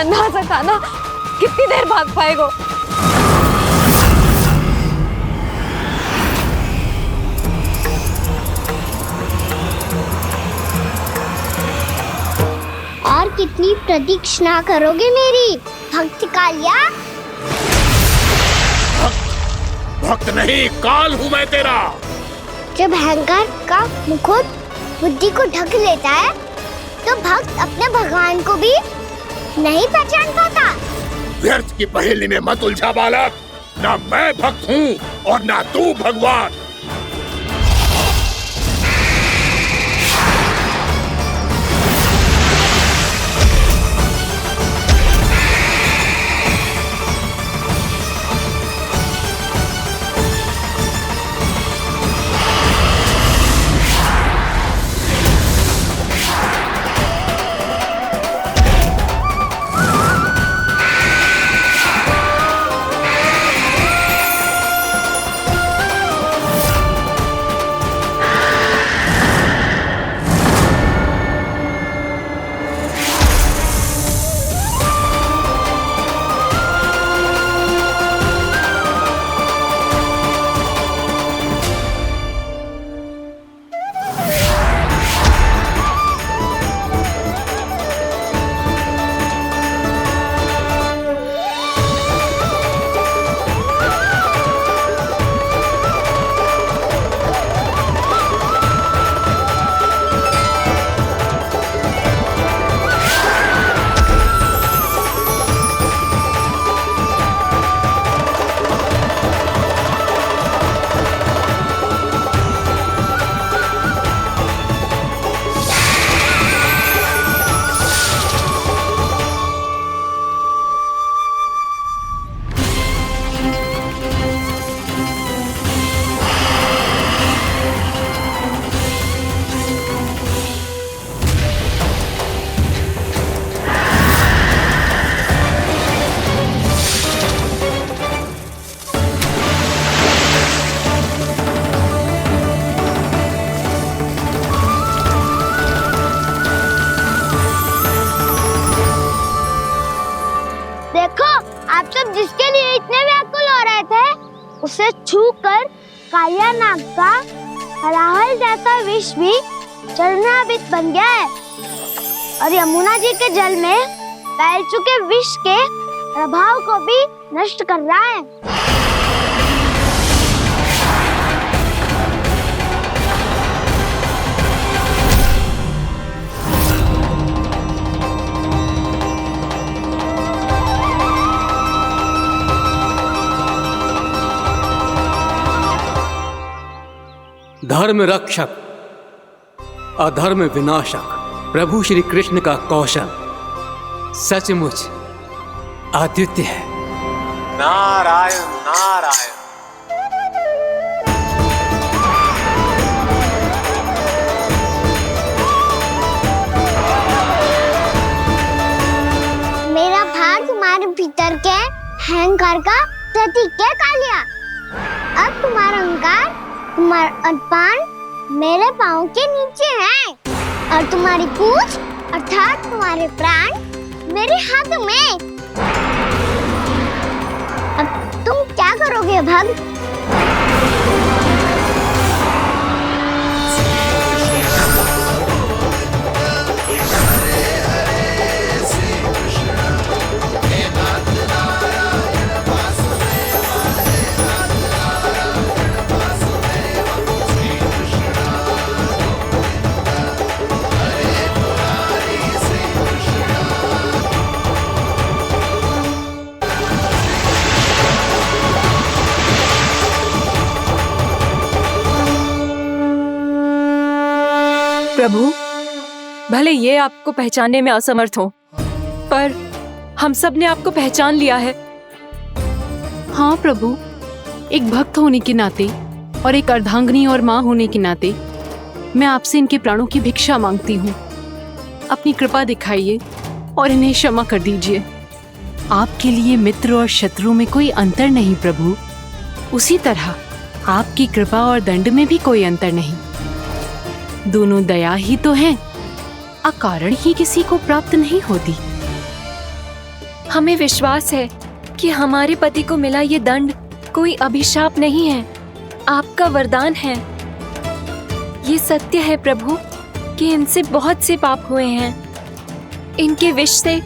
नन्हा सा कान्हा कितनी देर भाग पाएगा? और कितनी प्रतीक्षा करोगे मेरी भक्त कालिया? भक्त नहीं, काल हूँ मैं तेरा। जब अहंकार का मुकुट बुद्धि को ढक लेता है तो भक्त अपने भगवान को भी नहीं पहचान पाता। व्यर्थ की पहेली में मत उलझा बालक। ना मैं भक्त हूँ और ना तू भगवान। जिसके लिए इतने व्याकुल हो रहे थे, उसे छूकर कालिया नाग का हलाहल जैसा विष भी चरणामृत बन गया है और यमुना जी के जल में फैल चुके विष के प्रभाव को भी नष्ट कर रहा है। धर्म रक्षक, अधर्म विनाशक प्रभु श्री कृष्ण का कौशल सचमुच अद्वितीय है। नारायण नारायण। मेरा भार तुम्हारे भीतर के अहंकार का प्रतीक है कालिया। अब तुम्हारा अहंकार, तुम्हारा अरपान मेरे पाँव के नीचे है और तुम्हारी पूंछ अर्थात तुम्हारे प्राण मेरे हाथ में। अब तुम क्या करोगे भक्त? प्रभु, भले ये आपको पहचानने में असमर्थ हो, पर हम सब ने आपको पहचान लिया है। हाँ प्रभु, एक भक्त होने के नाते और एक अर्धांगिनी और माँ होने के नाते मैं आपसे इनके प्राणों की भिक्षा मांगती हूँ। अपनी कृपा दिखाइए और इन्हें क्षमा कर दीजिए। आपके लिए मित्र और शत्रु में कोई अंतर नहीं प्रभु। उसी तरह आपकी कृपा और दंड में भी कोई अंतर नहीं। दोनों दया ही तो हैं, अकारण ही किसी को प्राप्त नहीं होती। हमें विश्वास है कि हमारे पति को मिला ये दंड कोई अभिशाप नहीं है, आपका वरदान है। ये सत्य है प्रभु कि इनसे बहुत से पाप हुए हैं। इनके विष से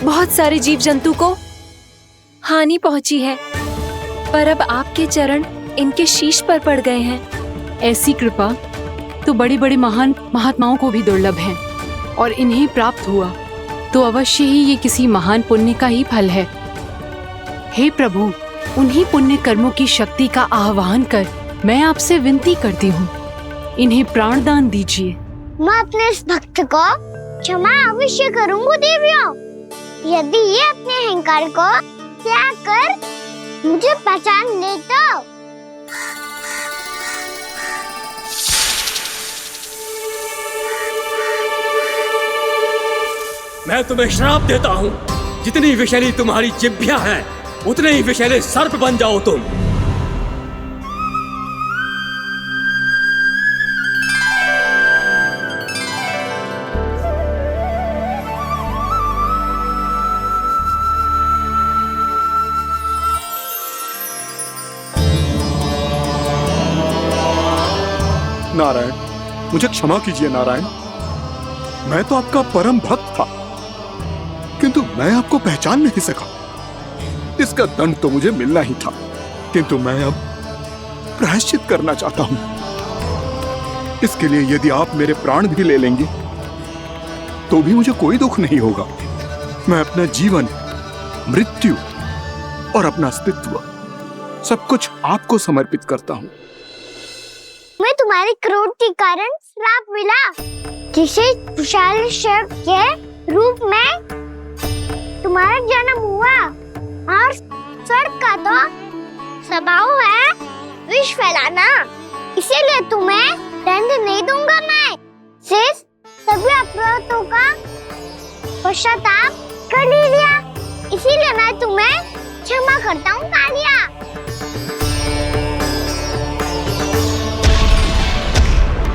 बहुत सारे जीव जंतु को हानि पहुंची है, पर अब आपके चरण इनके शीश पर पड़ गए हैं। ऐसी कृपा तो बड़े बड़े महान महात्माओं को भी दुर्लभ है, और इन्हें प्राप्त हुआ तो अवश्य ही ये किसी महान पुण्य का ही फल है। हे प्रभु, उन्हीं पुण्य कर्मों की शक्ति का आह्वान कर मैं आपसे विनती करती हूँ, इन्हें प्राण दान दीजिए। मैं अपने इस भक्त को क्षमा अवश्य करूंगी देवियों, यदि ये अपने अहंकार को त्याग कर मुझे पहचान ले तो। मैं तुम्हें श्राप देता हूँ, जितनी विषैली तुम्हारी जिह्वा है उतने ही विषैले सर्प बन जाओ तुम। नारायण, मुझे क्षमा कीजिए नारायण। मैं तो आपका परम भक्त था, किंतु मैं आपको पहचान नहीं सका। इसका दंड तो मुझे मिलना ही था, किंतु मैं अब प्रायश्चित करना चाहता हूं। इसके लिए यदि आप मेरे प्राण भी ले लेंगे तो भी मुझे कोई दुख नहीं होगा। मैं अपना जीवन, मृत्यु और अपना अस्तित्व सब कुछ आपको समर्पित करता हूं। मैं तुम्हारे क्रोध के कारण श्राप मिला, जिसे विशाल सर्प के रूप में तुम्हारा जन्म हुआ, और सर्प का तो स्वभाव है विष फैलाना, इसीलिए तुम्हें दंड नहीं दूंगा। मैं सिर्फ सभी अपराधों का पश्चाताप कर लिया, इसीलिए मैं तुम्हें क्षमा करता हूँ कालिया।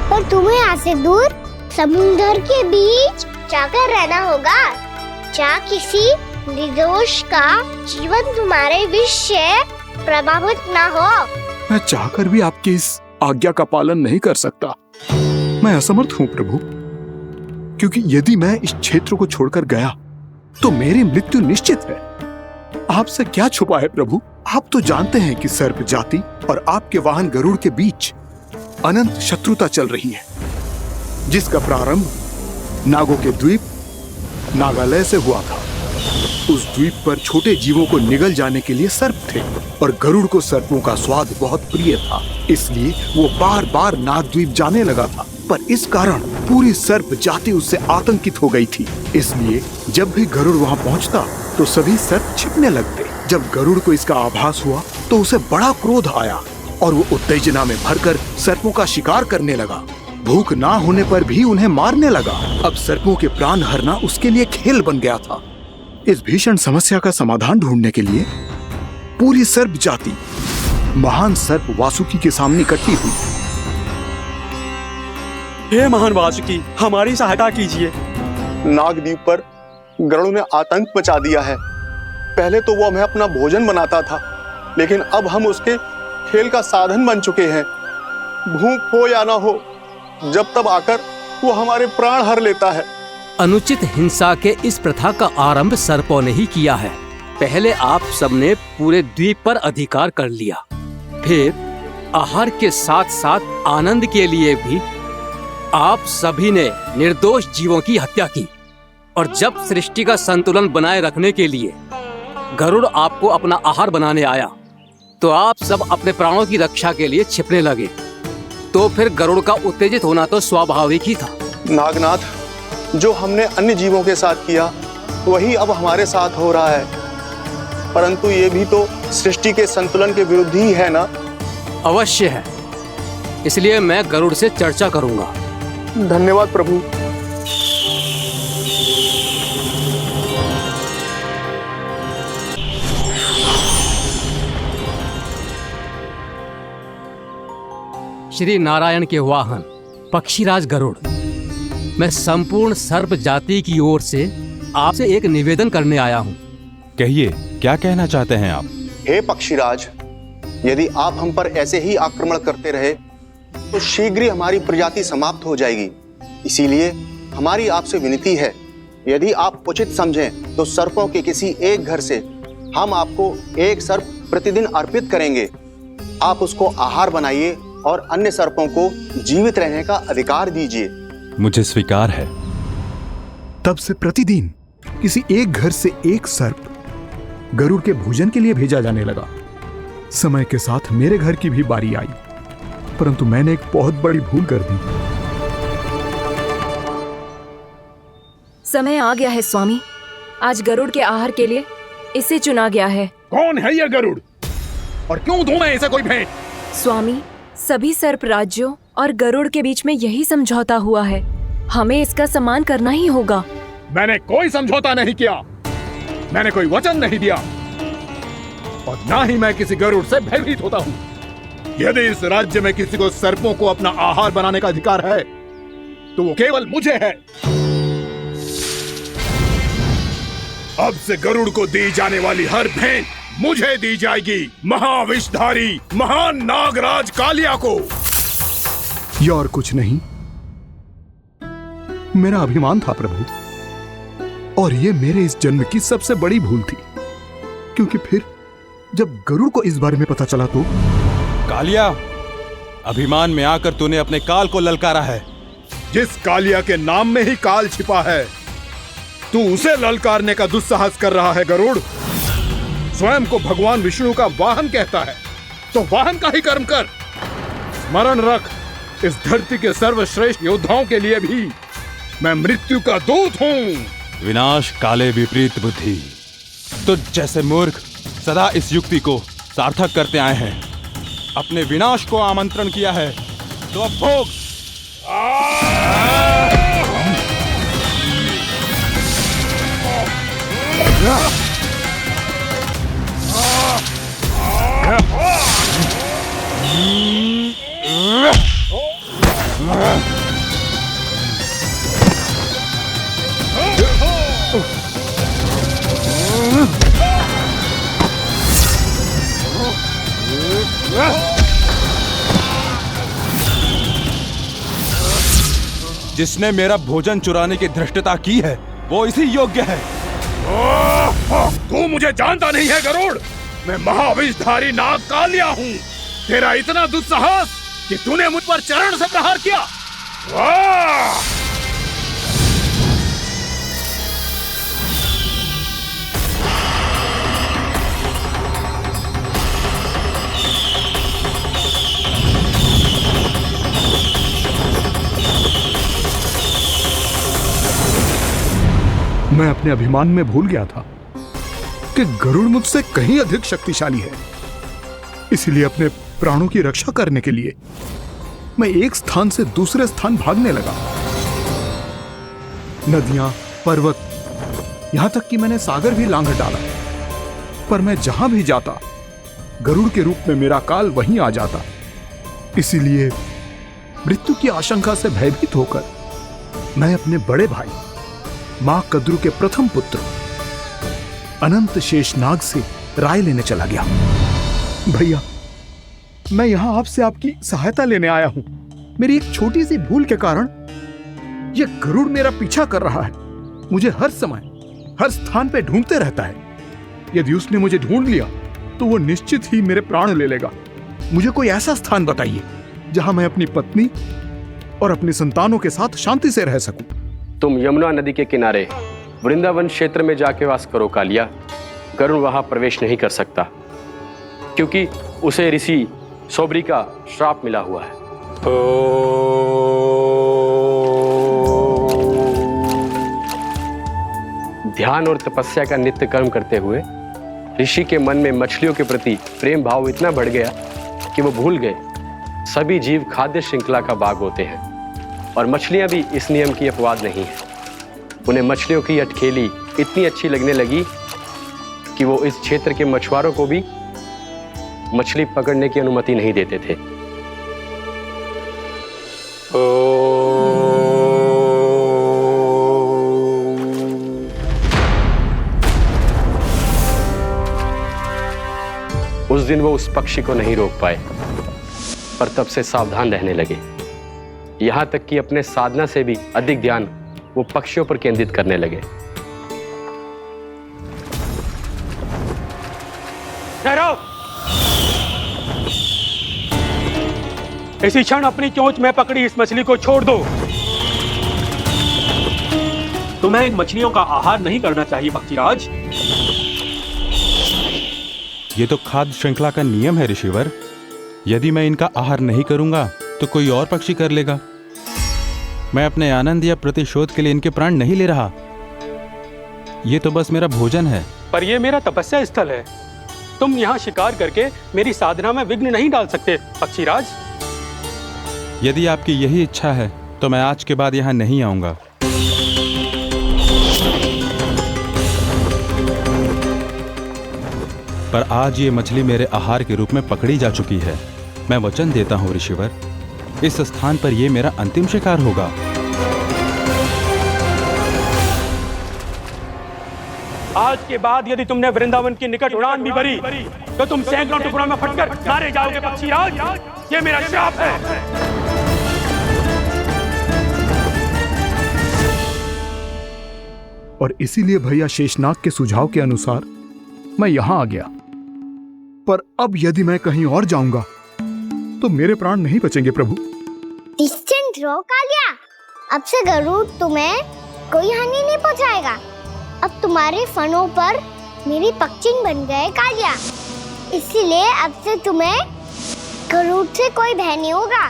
पर तुम्हें यहाँ से दूर समुद्र के बीच जाकर रहना होगा, जहाँ किसी निर्दोष का जीवन तुम्हारे विष से प्रभावित ना हो। मैं चाहकर भी आपकी इस आज्ञा का पालन नहीं कर सकता। मैं असमर्थ हूँ प्रभु, क्योंकि यदि मैं इस क्षेत्र को छोड़कर गया तो मेरी मृत्यु निश्चित है। आपसे क्या छुपा है प्रभु? आप तो जानते हैं कि सर्प जाति और आपके वाहन गरुड़ के बीच अनंत शत्रुता चल रही है, जिसका प्रारंभ नागों के द्वीप नागालय से हुआ था। उस द्वीप पर छोटे जीवों को निगल जाने के लिए सर्प थे, और गरुड़ को सर्पों का स्वाद बहुत प्रिय था, इसलिए वो बार बार नागद्वीप जाने लगा था। पर इस कारण पूरी सर्प जाति उससे आतंकित हो गई थी, इसलिए जब भी गरुड़ वहां पहुंचता तो सभी सर्प छिपने लगते। जब गरुड़ को इसका आभास हुआ तो उसे बड़ा क्रोध आया, और वो उत्तेजना में भरकर सर्पों का शिकार करने लगा। भूख ना होने पर भी उन्हें मारने लगा। अब सर्पों के प्राण हरना उसके लिए खेल बन गया था। इस भीषण समस्या का समाधान ढूंढने के लिए पूरी सर्प जाति महान सर्प वासुकी के सामने इकट्ठी हुई। हे महान वासुकी, हमारी सहायता कीजिए। नागद्वीप पर गरुड़ ने आतंक मचा दिया है। पहले तो वो हमें अपना भोजन बनाता था, लेकिन अब हम उसके खेल का साधन बन चुके हैं। भूख हो या ना हो, जब तब आकर वो हमारे प्राण हर लेता है। अनुचित हिंसा के इस प्रथा का आरंभ सर्पों ने ही किया है। पहले आप सबने पूरे द्वीप पर अधिकार कर लिया, फिर आहार के साथ साथ आनंद के लिए भी आप सभी ने निर्दोष जीवों की हत्या की। और जब सृष्टि का संतुलन बनाए रखने के लिए गरुड़ आपको अपना आहार बनाने आया, तो आप सब अपने प्राणों की रक्षा के लिए छिपने लगे। तो फिर गरुड़ का उत्तेजित होना तो स्वाभाविक ही था। नागनाथ, जो हमने अन्य जीवों के साथ किया वही अब हमारे साथ हो रहा है, परंतु ये भी तो सृष्टि के संतुलन के विरुद्ध ही है ना? अवश्य है, इसलिए मैं गरुड़ से चर्चा करूंगा। धन्यवाद प्रभु। श्री नारायण के वाहन पक्षीराज गरुड़, मैं संपूर्ण सर्प जाति की ओर से आपसे एक निवेदन करने आया हूं। कहिए, क्या कहना चाहते हैं आप? हे पक्षीराज, यदि आप हम पर ऐसे ही आक्रमण करते रहे तो शीघ्र ही हमारी प्रजाति समाप्त हो जाएगी। इसीलिए हमारी आपसे विनती है, यदि आप उचित समझें तो सर्पों के किसी एक घर से हम आपको एक सर्प प्रतिदिन अर्पित करेंगे। आप उसको आहार बनाइए और अन्य सर्पों को जीवित रहने का अधिकार दीजिए। मुझे स्वीकार है। तब से प्रतिदिन किसी एक घर से एक सर्प गरुड़ के भोजन के लिए भेजा जाने लगा। समय के साथ मेरे घर की भी बारी आई, परंतु मैंने एक बहुत बड़ी भूल कर दी। समय आ गया है स्वामी, आज गरुड़ के आहार के लिए इसे चुना गया है। कौन है यह गरुड़ और क्यों दूं मैं इसे कोई भेंट? स्वामी, सभी सर्प राज्यों और गरुड़ के बीच में यही समझौता हुआ है, हमें इसका सम्मान करना ही होगा। मैंने कोई समझौता नहीं किया, मैंने कोई वचन नहीं दिया और ना ही मैं किसी गरुड़ से भयभीत होता हूँ। यदि इस राज्य में किसी को सर्पों को अपना आहार बनाने का अधिकार है तो वो केवल मुझे है। अब से गरुड़ को दी जाने वाली हर भेंट मुझे दी जाएगी, महाविषधारी महान नागराज कालिया को। ये और कुछ नहीं, मेरा अभिमान था प्रभु, और ये मेरे इस जन्म की सबसे बड़ी भूल थी, क्योंकि फिर जब गरुड़ को इस बारे में पता चला तो। कालिया, अभिमान में आकर तूने अपने काल को ललकारा है। जिस कालिया के नाम में ही काल छिपा है, तू उसे ललकारने का दुस्साहस कर रहा है। गरुड़ स्वयं को भगवान विष्णु का वाहन कहता है, तो वाहन का ही कर्म कर। स्मरण रख, इस धरती के सर्वश्रेष्ठ योद्धाओं के लिए भी मैं मृत्यु का दूत हूँ। विनाश काले विपरीत बुद्धि। तो जैसे मूर्ख सदा इस युक्ति को सार्थक करते आए हैं, अपने विनाश को आमंत्रण किया है, तो अब भोग। जिसने मेरा भोजन चुराने की धृष्टता की है वो इसी योग्य है। तू मुझे जानता नहीं है गरुड़, मैं महाविषधारी नाग कालिया हूँ। तेरा इतना दुस्साहस कि तूने मुझ पर चरण से प्रहार किया। वाह! मैं अपने अभिमान में भूल गया था कि गरुड़ मुझसे कहीं अधिक शक्तिशाली है। इसलिए अपने प्राणों की रक्षा करने के लिए मैं एक स्थान से दूसरे स्थान भागने लगा। नदियां, पर्वत, यहां तक कि मैंने सागर भी लांघ डाला, पर मैं जहां भी जाता गरुड़ के रूप में मेरा काल वहीं आ जाता। इसीलिए मृत्यु की आशंका से भयभीत होकर मैं अपने बड़े भाई मां कद्रू के प्रथम पुत्र अनंत शेषनाग से राय लेने चला गया। भैया, मैं यहां आपसे आपकी सहायता लेने आया हूं। मेरी एक छोटी सी भूल के कारण यह गरुड़ मेरा पीछा कर रहा है, मुझे हर समय हर स्थान पे ढूंढते रहता है। यदि उसने मुझे ढूंढ लिया तो वो निश्चित ही मेरे प्राण ले लेगा। मुझे कोई ऐसा स्थान बताइए जहां मैं अपनी पत्नी और अपनी संतानों के साथ शांति से रह सकूं। तुम यमुना नदी के किनारे वृंदावन क्षेत्र में जाके वास करो कालिया। गरुड़ वहां प्रवेश नहीं कर सकता, क्योंकि उसे ऋषि सोबरी का श्राप मिला हुआ है। ध्यान और तपस्या का नित्य कर्म करते हुए ऋषि के मन में मछलियों के प्रति प्रेम भाव इतना बढ़ गया कि वो भूल गए सभी जीव खाद्य श्रृंखला का भाग होते हैं, और मछलियां भी इस नियम की अपवाद नहीं है। उन्हें मछलियों की अटखेली इतनी अच्छी लगने लगी कि वो इस क्षेत्र के मछुआरों को भी मछली पकड़ने की अनुमति नहीं देते थे। उस दिन वो उस पक्षी को नहीं रोक पाए, पर तब से सावधान रहने लगे। यहां तक कि अपने साधना से भी अधिक ध्यान वो पक्षियों पर केंद्रित करने लगे। ठहरो! इसी क्षण अपनी चोंच में पकड़ी इस मछली को छोड़ दो। तुम्हें इन मछलियों का आहार नहीं करना चाहिए पक्षीराज। ये तो खाद्य श्रृंखला का नियम है ऋषिवर। यदि मैं इनका आहार नहीं करूंगा तो कोई और पक्षी कर लेगा। मैं अपने आनंद या प्रतिशोध के लिए इनके प्राण नहीं ले रहा। ये तो बस मेरा भोजन है। पर यह मेरा तपस्या स्थल है। तुम यहाँ शिकार करके मेरी साधना में विघ्न नहीं डाल सकते पक्षीराज। यदि आपकी यही इच्छा है तो मैं आज के बाद यहाँ नहीं आऊंगा। पर आज ये मछली मेरे आहार के रूप में पकड़ी जा चुकी है। मैं वचन देता हूँ ऋषिवर, इस स्थान पर यह मेरा अंतिम शिकार होगा। आज के बाद यदि तुमने वृंदावन की निकट उड़ान भी भरी तो तुम सैकड़ों टुकड़ों में फटकर मारे जाओगे पक्षीराज। ये मेरा श्राप है। और इसीलिए भैया शेषनाग के सुझाव के अनुसार मैं यहां आ गया। पर अब यदि मैं कहीं और जाऊंगा तो मेरे प्राण नहीं बचेंगे प्रभु। निश्चिंत रहो कालिया, अब से गरुड़ तुम्हें कोई हानि नहीं पहुंचाएगा। अब तुम्हारे फनों पर मेरी पक्षिन बन गए कालिया, इसीलिए अब से तुम्हें गरुड़ से कोई भय नहीं होगा।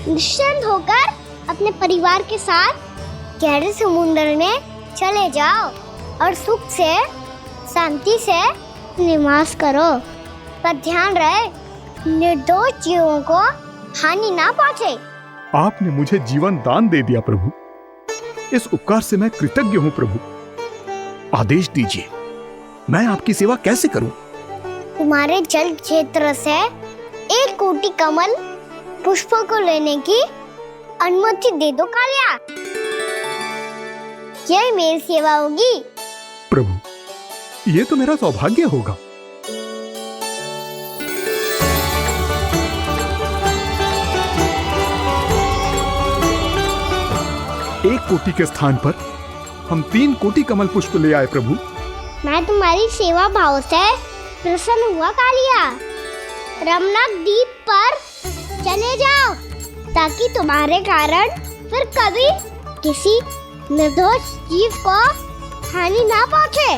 निश्चिंत होकर अपने परिवार के साथ गहरे समुद्र में चले जाओ और सुख से शांति से निवास करो। पर ध्यान रहे निर्दोष जीवों को हानि ना पहुंचे। आपने मुझे जीवन दान दे दिया प्रभु, इस उपकार से मैं कृतज्ञ हूँ प्रभु। आदेश दीजिए, मैं आपकी सेवा कैसे करूं? तुम्हारे जल क्षेत्र से 1 कोटि कमल पुष्पों को लेने की अनुमति दे दो कालिया। यही मेरी सेवा होगी प्रभु। ये तो मेरा सौभाग्य होगा। 1 कोटि के स्थान पर हम 3 कोटि कमल पुष्प ले आए प्रभु। मैं तुम्हारी सेवा भाव से प्रसन्न हुआ कालिया। रमणक द्वीप पर चले जाओ ताकि तुम्हारे कारण फिर कभी किसी निर्दोष जीव को हानि ना पहुंचे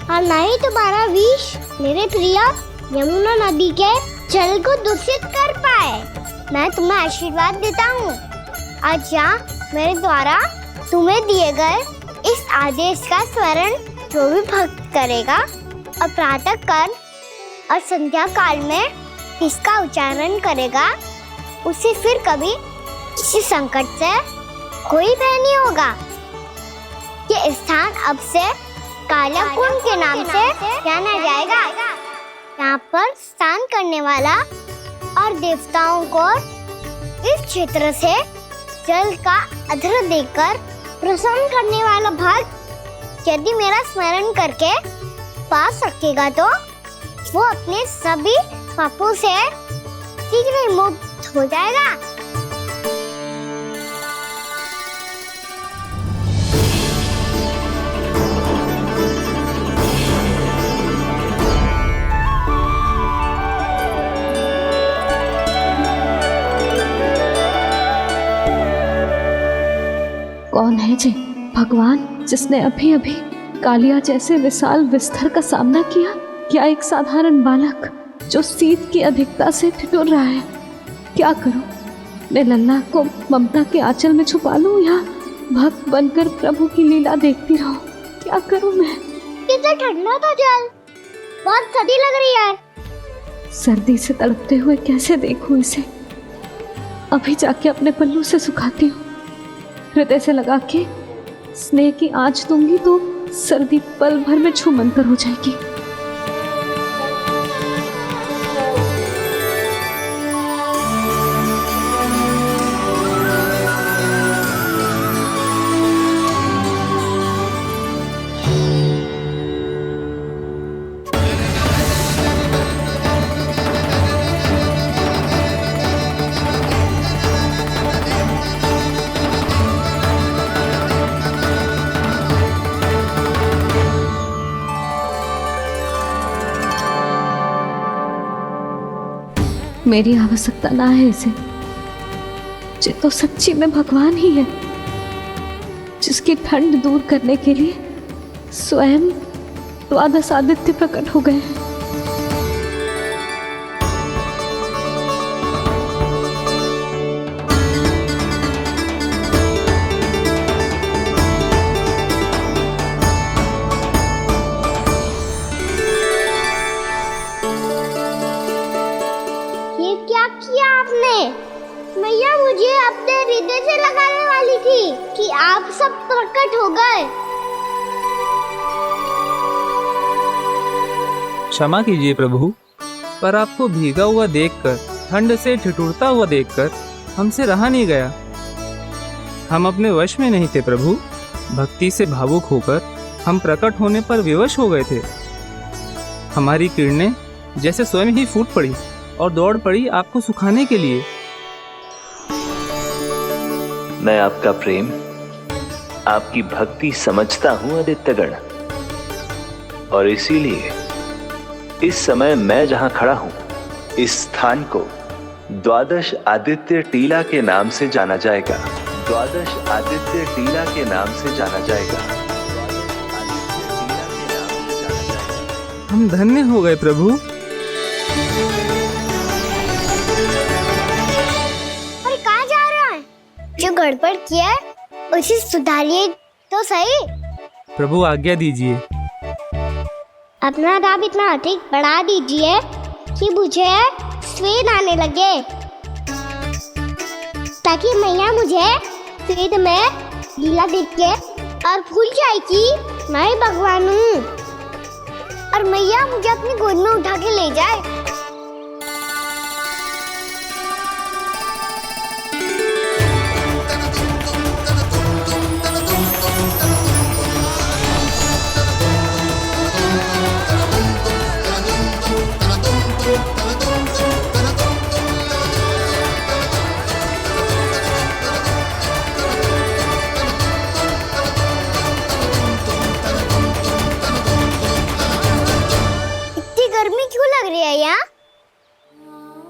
और न ही तुम्हारा विष मेरे प्रिय यमुना नदी के जल को दूषित कर पाए। मैं तुम्हें आशीर्वाद देता हूँ। आज यहाँ मेरे द्वारा तुम्हें दिए गए इस आदेश का स्मरण जो भी भक्त करेगा और प्रातः काल और संध्या काल में इसका उच्चारण करेगा, उसे फिर कभी किसी संकट से कोई भय नहीं होगा। ये स्थान अब से काला कुंड के नाम से जाना जाएगा। यहाँ पर स्नान करने वाला और देवताओं को इस क्षेत्र से जल का अर्घ्य देकर प्रसन्न करने वाला भक्त यदि मेरा स्मरण करके पा सकेगा तो वो अपने सभी पापों से शीघ्र ही मुक्त हो जाएगा। कौन है जी भगवान जिसने अभी अभी कालिया जैसे विशाल विस्तर का सामना किया? क्या एक साधारण बालक जो शीत की अधिकता से ठिठुर रहा है? क्या करूं? मैं लल्ला को ममता के आंचल में छुपा लूं या भक्त बनकर प्रभु की लीला देखती रहूं? क्या करूं मैं? कितना ठंडा था जल, बहुत सर्दी लग रही है। सर्दी से तड़पते हुए कैसे देखूं इसे? अभी जाके अपने पल्लू से सुखाती हूँ। हृदय से लगा के स्नेह की आंच दूंगी तो सर्दी पल भर में छूमंतर हो जाएगी। मेरी आवश्यकता ना है इसे। ये तो सच्ची में भगवान ही है, जिसकी ठंड दूर करने के लिए स्वयं द्वादश आदित्य प्रकट हो गए हैं। ये क्या किया आपने? मैया मुझे अपने हृदय से लगाने वाली थी कि आप सब प्रकट हो गए। क्षमा कीजिए प्रभु, पर आपको भीगा हुआ देखकर, ठंड से ठिठुरता हुआ देखकर हमसे रहा नहीं गया। हम अपने वश में नहीं थे प्रभु। भक्ति से भावुक होकर हम प्रकट होने पर विवश हो गए थे। हमारी किरणें जैसे स्वयं ही फूट पड़ी और दौड़ पड़ी आपको सुखाने के लिए। मैं आपका प्रेम, आपकी भक्ति समझता हूं आदित्यगण, और इसीलिए इस समय मैं जहां खड़ा हूं, इस स्थान को द्वादश आदित्य टीला के नाम से जाना जाएगा। द्वादश आदित्य टीला के नाम से जाना जाएगा। हम धन्य हो गए प्रभु। अरे कहाँ जा रहा है? जो गड़बड़ किया है उसे सुधारिए तो सही। प्रभु आज्ञा दीजिए। अपना दाब इतना अधिक बढ़ा दीजिए कि मुझे स्वेद आने लगे, ताकि मैया मुझे स्वेद में लीला देख के और भूल जाए कि मैं भगवान हूँ, और मैया मुझे अपनी गोद में उठा के ले जाए।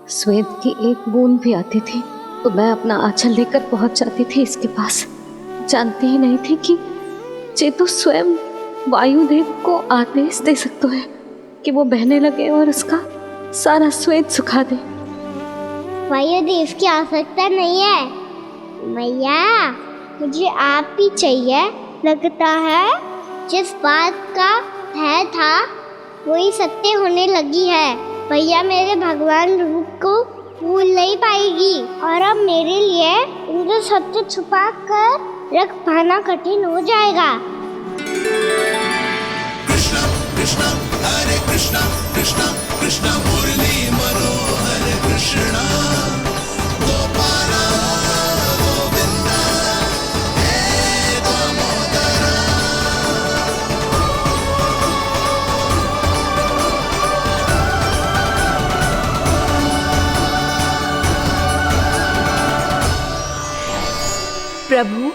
श्वेत की एक बूंद भी आती थी तो मैं अपना आंचल लेकर पहुंच जाती थी इसके पास। जानती ही नहीं थी कि चेतु स्वयं वायुदेव को आदेश दे सकता है कि वो बहने लगे और उसका सारा श्वेत सुखा दे। वायुदेव की आवश्यकता नहीं है मैया, मुझे आप ही चाहिए। लगता है जिस बात का भय था वही सत्य होने लगी है। भैया मेरे भगवान रूप को भूल नहीं पाएगी, और अब मेरे लिए उनके सत्य छुपा कर रख पाना कठिन हो जाएगा। कृष्णा कृष्णा हरे कृष्णा कृष्णा कृष्णा मुरली मनोहर कृष्णा गोपाला गोविंदा हे दामोदरा। प्रभु,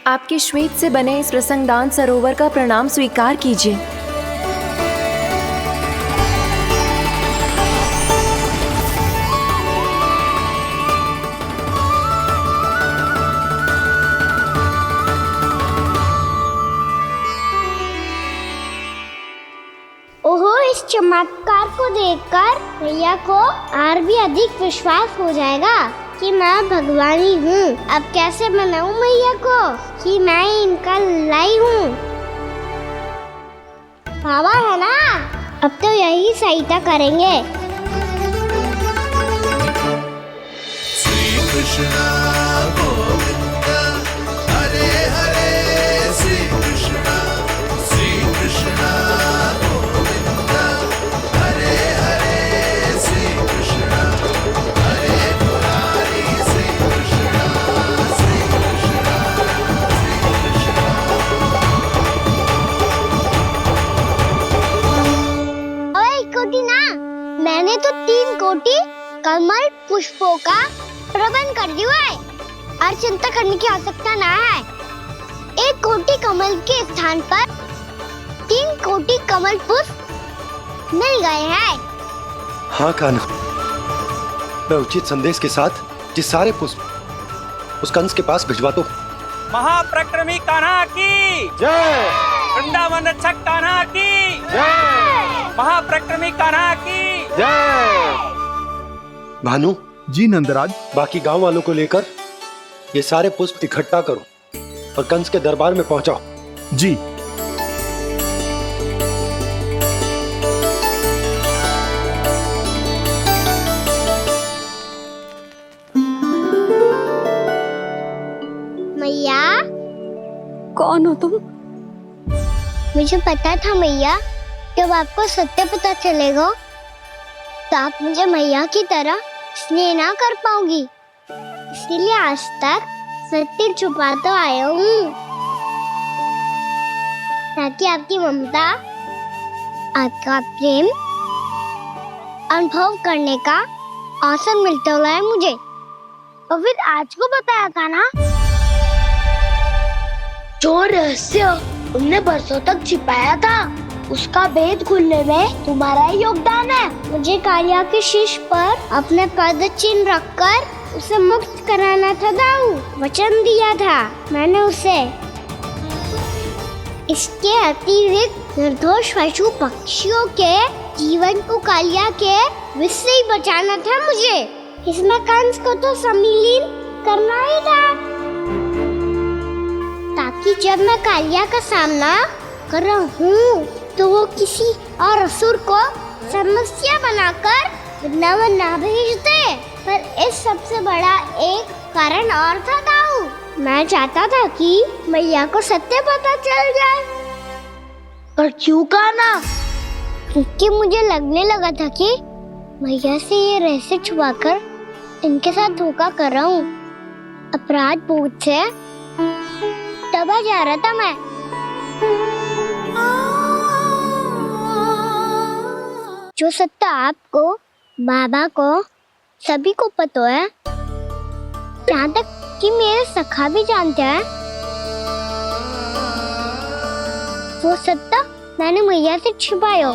आपके श्वेत से बने इस प्रसंगदान सरोवर का प्रणाम स्वीकार कीजिए। ओहो, इस चमत्कार को देखकर भैया को और भी अधिक विश्वास हो जाएगा कि मैं भगवानी हूँ। अब कैसे मनाऊं मैया को कि मैं इनका लाई हूँ। बाबा है ना, अब तो यही सहायता करेंगे। श्री कृष्णा गोविंदा हरे हरे श्री कृष्णा गोविंदा हरे हरे श्री कृष्णा हरे मुरारी श्री कृष्णा श्री कृष्णा श्री कृष्णा। ओए कोटि ना, मैंने तो 3 कोटि कमल पुष्पों का प्रबंध कर दिया है और चिंता करने की आवश्यकता ना है। 1 कोटि कमल के स्थान पर 3 कोटि कमल पुष्प मिल गए हैं। हाँ कान्हा, मैं उचित संदेश के साथ ये सारे पुष्प उस कंस के पास भिजवाता हूँ। महाप्रक्रमी कान्हा की जय। वृंदावन रक्षक कान्हा की जय। महाप्रक्रमी कान्हा की जय। भानु जी नंदराज, बाकी गांव वालों को लेकर ये सारे पुष्प इकट्ठा करो और कंस के दरबार में पहुंचाओ। जी। मैया, कौन हो तुम? मुझे पता था मैया, जब आपको सत्य पता चलेगा तो आप मुझे मैया की तरह स्नेह ना कर पाओगी, इसलिए आज तक सत्य छुपा तो आया हूँ, ताकि आपकी ममता, आपका प्रेम अनुभव करने का अवसर मिलता रहा है मुझे। और फिर आज को बताया था ना, जो रहस्य तुमने बरसों तक छिपाया था, उसका भेद खुलने में तुम्हारा ही योगदान है। मुझे कालिया के शीश पर अपने पद चिन्ह रखकर उसे मुक्त कराना था दाऊ, वचन दिया था मैंने उसे। इसके अतिरिक्त निर्दोष पशु पक्षियों के जीवन को कालिया के विष से ही बचाना था मुझे। इसमें कंस को तो सम्मिलित करना ही था, ताकि जब मैं कालिया का सामना कर रहा हूँ तो वो किसी और असुर को समस्या बनाकर वृंदावन ना भेज दे। पर इस सबसे बड़ा एक कारण और था दाऊ, मैं चाहता था कि मैया को सत्य पता चल जाए। पर क्यों कहा ना? क्योंकि मुझे लगने लगा था कि मैया से ये रहस्य छुपाकर इनके साथ धोखा कर रहा हूँ। अपराध बोझ से दबा जा रहा था मैं। जो सत्य आपको, बाबा को, सभी को पता है, यहाँ तक कि मेरे सखा भी जानते हैं, वो सत्य मैंने मैया से छिपाया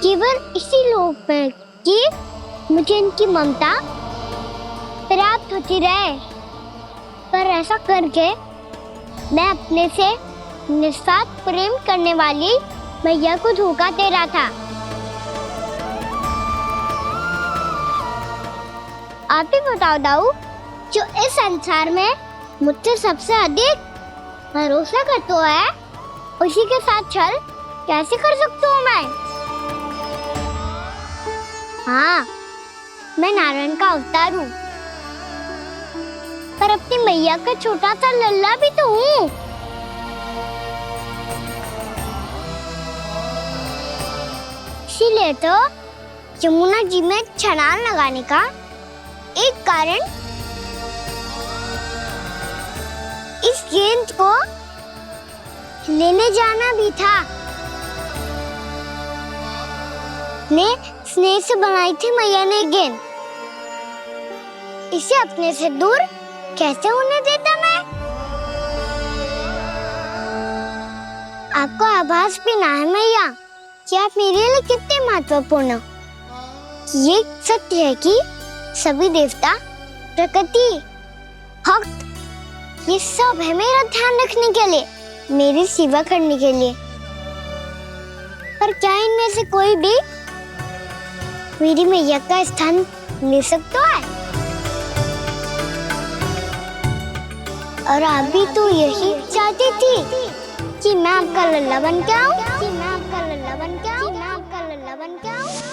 केवल इसी लोक में कि मुझे इनकी ममता प्राप्त होती रहे। पर ऐसा करके मैं अपने से निस्वार्थ प्रेम करने वाली मैया को धोखा दे रहा था। आप ही बताओ दाऊ, जो इस संसार में मुझसे सबसे अधिक भरोसा करता है, उसी के साथ छल कैसे कर सकता हूँ मैं? हाँ, मैं नारायण का अवतार हूँ, पर अपनी मैया का छोटा सा लल्ला भी तो हूँ। इसीलिए तो यमुना जी में छलांग लगाने का एक कारण इस गेंद को लेने जाना भी था। स्नेह से बनाई थी मैया ने गेंद, इसे अपने से दूर कैसे होने देता मैं? आपको आभास भी ना है मैया कि आप मेरे लिए कितने महत्वपूर्ण हो। ये सत्य है कि सभी देवता, प्रकृति, भक्त, ये सब है मेरा ध्यान रखने के लिए, मेरी सेवा करने के लिए। पर क्या इनमें से कोई भी मेरी मैया का स्थान ले सकता है? और आप भी तो यही चाहती थी कि मैं आपका लल्ला बन के आऊं,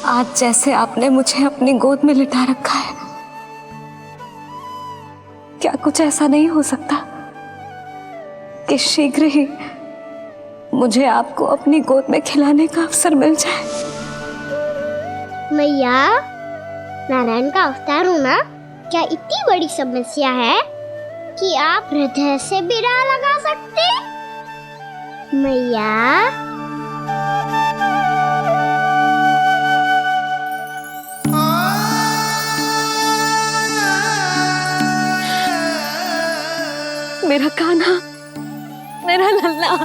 आज जैसे आपने मुझे अपनी गोद में लिटा रखा है, क्या कुछ ऐसा नहीं हो सकता कि शीघ्र ही मुझे आपको अपनी गोद में खिलाने का अवसर मिल जाए? मैया, नारायण का अवतार होना क्या इतनी बड़ी समस्या है कि आप हृदय से भी राह लगा सकते? मैया, मेरा कान्हा, मेरा लल्ला।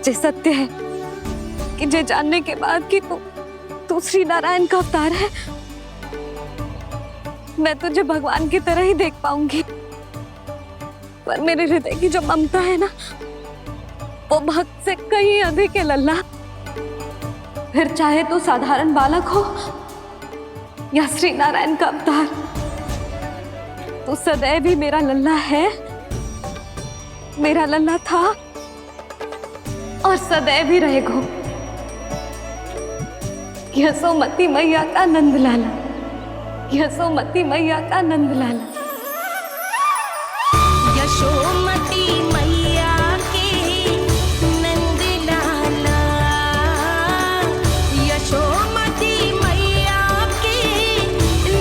जे सत्य है कि जे जानने के बाद कि तू श्री नारायण का अवतार है, मैं तुझे भगवान की तरह ही देख पाऊंगी। पर मेरे हृदय की जो ममता है ना, वो भक्त से कहीं अधिक है लल्ला। फिर चाहे तू साधारण बालक हो या श्री नारायण का अवतार, तू सदैव ही मेरा लल्ला है, मेरा लल्ला था और सदैव ही रहेगा। यशोमती मैया का नंद लाला, यशोमती मैया का नंद लाला। यशोमती मैया के नंद लाला, यशोमती मैया के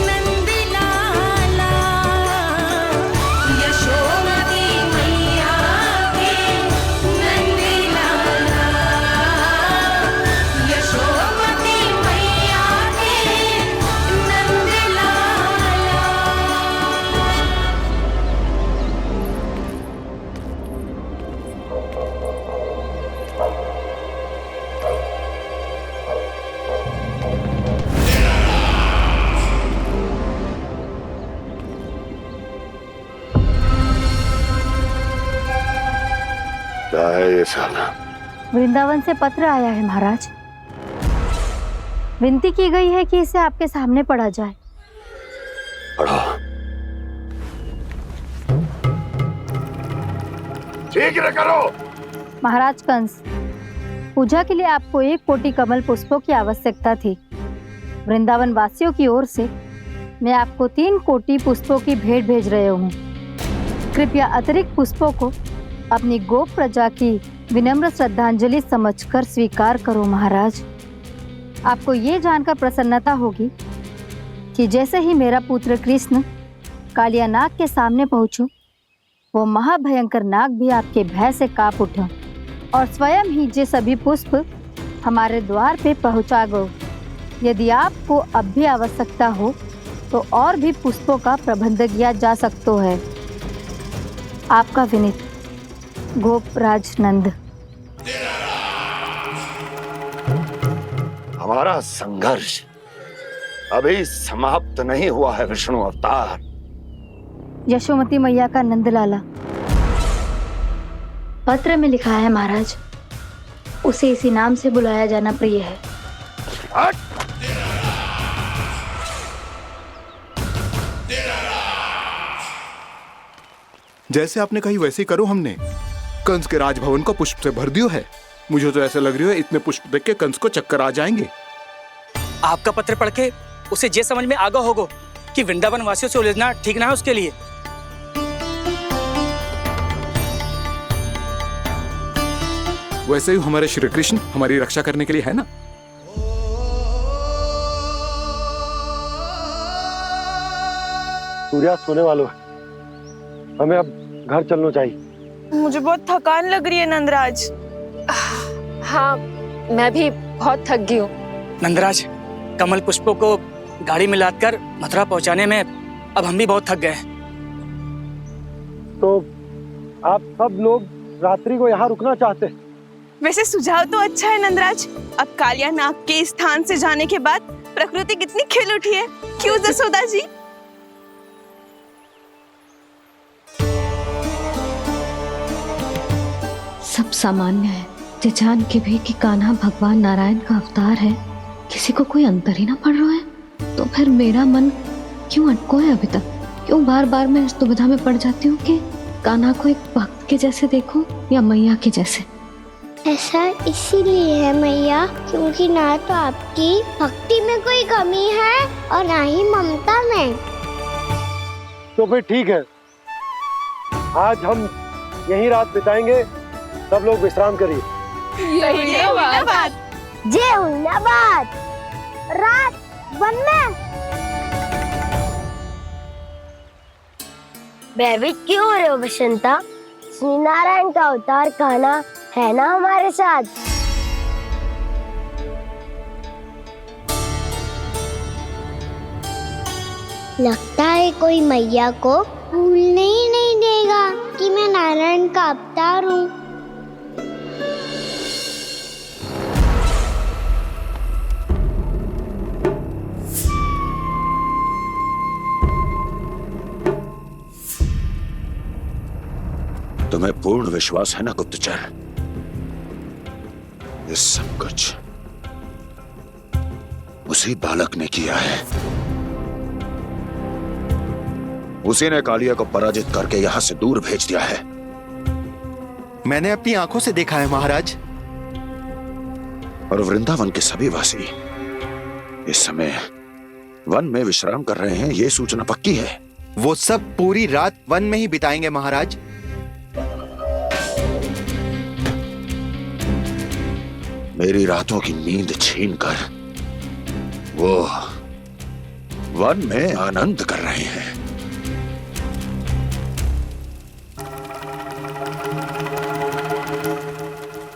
नंद लाला, यशोमती मैया के नंद लाला, यशोमती मैया के नंद लाला। क्या है ये सब? वृंदावन से पत्र आया है महाराज। विनती की गई है कि इसे आपके सामने पढ़ा जाए। पढ़ो। शीघ्र करो। महाराज कंस, पूजा के लिए आपको 1 कोटि कमल पुष्पों की आवश्यकता थी। वृंदावन वासियों की ओर से मैं आपको 3 कोटि पुष्पों की भेंट भेज रहे हूँ। कृपया अतिरिक्त पुष्पों को अपनी गोप प्रजा की विनम्र श्रद्धांजलि समझकर स्वीकार करो महाराज। आपको ये जानकर प्रसन्नता होगी कि जैसे ही मेरा पुत्र कृष्ण कालिया नाग के सामने पहुंचो, वो महाभयंकर नाग भी आपके भय से कांप उठा और स्वयं ही जे सभी पुष्प हमारे द्वार पे पहुंचा गो। यदि आपको अब भी आवश्यकता हो तो और भी पुष्पों का प्रबंध किया जा सकता है। आपका विनीत गोपराज नंद। हमारा संघर्ष अभी समाप्त नहीं हुआ है विष्णु अवतार। यशोमती मैया का नंदलाला। पत्र में लिखा है महाराज, उसे इसी नाम से बुलाया जाना प्रिय है। जैसे आपने कही वैसे ही करो। हमने कंस के राजभवन को पुष्प से भर दियो है। मुझे तो ऐसा लग रही है इतने पुष्प देख के कंस को चक्कर आ जाएंगे। आपका पत्र पढ़ के उसे ये समझ में आगा होगा कि वृंदावन वासियों से उलझना ठीक ना है उसके लिए। वैसे ही हमारे श्री कृष्ण हमारी रक्षा करने के लिए है ना। सूर्यास्त होने वाला है, हमें अब घर चलना चाहिए। मुझे बहुत थकान लग रही है नंदराज। हाँ, मैं भी बहुत थक गई हूँ। नंदराज, कमल पुष्पों को गाड़ी में लादकर मथुरा पहुंचाने में अब हम भी बहुत थक गए। तो आप सब लोग रात्रि को यहाँ रुकना चाहते हैं? वैसे सुझाव तो अच्छा है नंदराज। अब कालिया नाग के स्थान से जाने के बाद प्रकृति कितनी खिल उठी है, क्यों जसोदा जी? सब सामान्य है, ये जान के भी कि कान्हा भगवान नारायण का अवतार है, किसी को कोई अंतर ही ना पड़ रहा है। तो फिर मेरा मन क्यों अटको है अभी तक? क्यों बार बार मैं इस दुविधा में पड़ जाती हूँ कि कान्हा को एक भक्त के जैसे देखूं या मैया के जैसे? ऐसा इसीलिए है मैया क्योंकि ना तो आपकी भक्ति में कोई कमी है और ना ही ममता में। तो फिर ठीक है, आज हम यहीं रात बिताएंगे। सब लोग विश्राम करिए। जय हुलाबाद। रात वन में भयभीत क्यों हो रहे हो बसंता? श्री नारायण का अवतार कान्हा है ना हमारे साथ। लगता है कोई मैया को भूलने ही नहीं देगा कि मैं नारायण का अवतार हूँ। तुम्हें पूर्ण विश्वास है ना गुप्तचर? ये सब कुछ उसी बालक ने किया है। उसी ने कालिया को पराजित करके यहां से दूर भेज दिया है। मैंने अपनी आंखों से देखा है महाराज। और वृंदावन के सभी वासी इस समय वन में विश्राम कर रहे हैं, ये सूचना पक्की है। वो सब पूरी रात वन में ही बिताएंगे महाराज। मेरी रातों की नींद छीनकर वो वन में आनंद कर रहे हैं।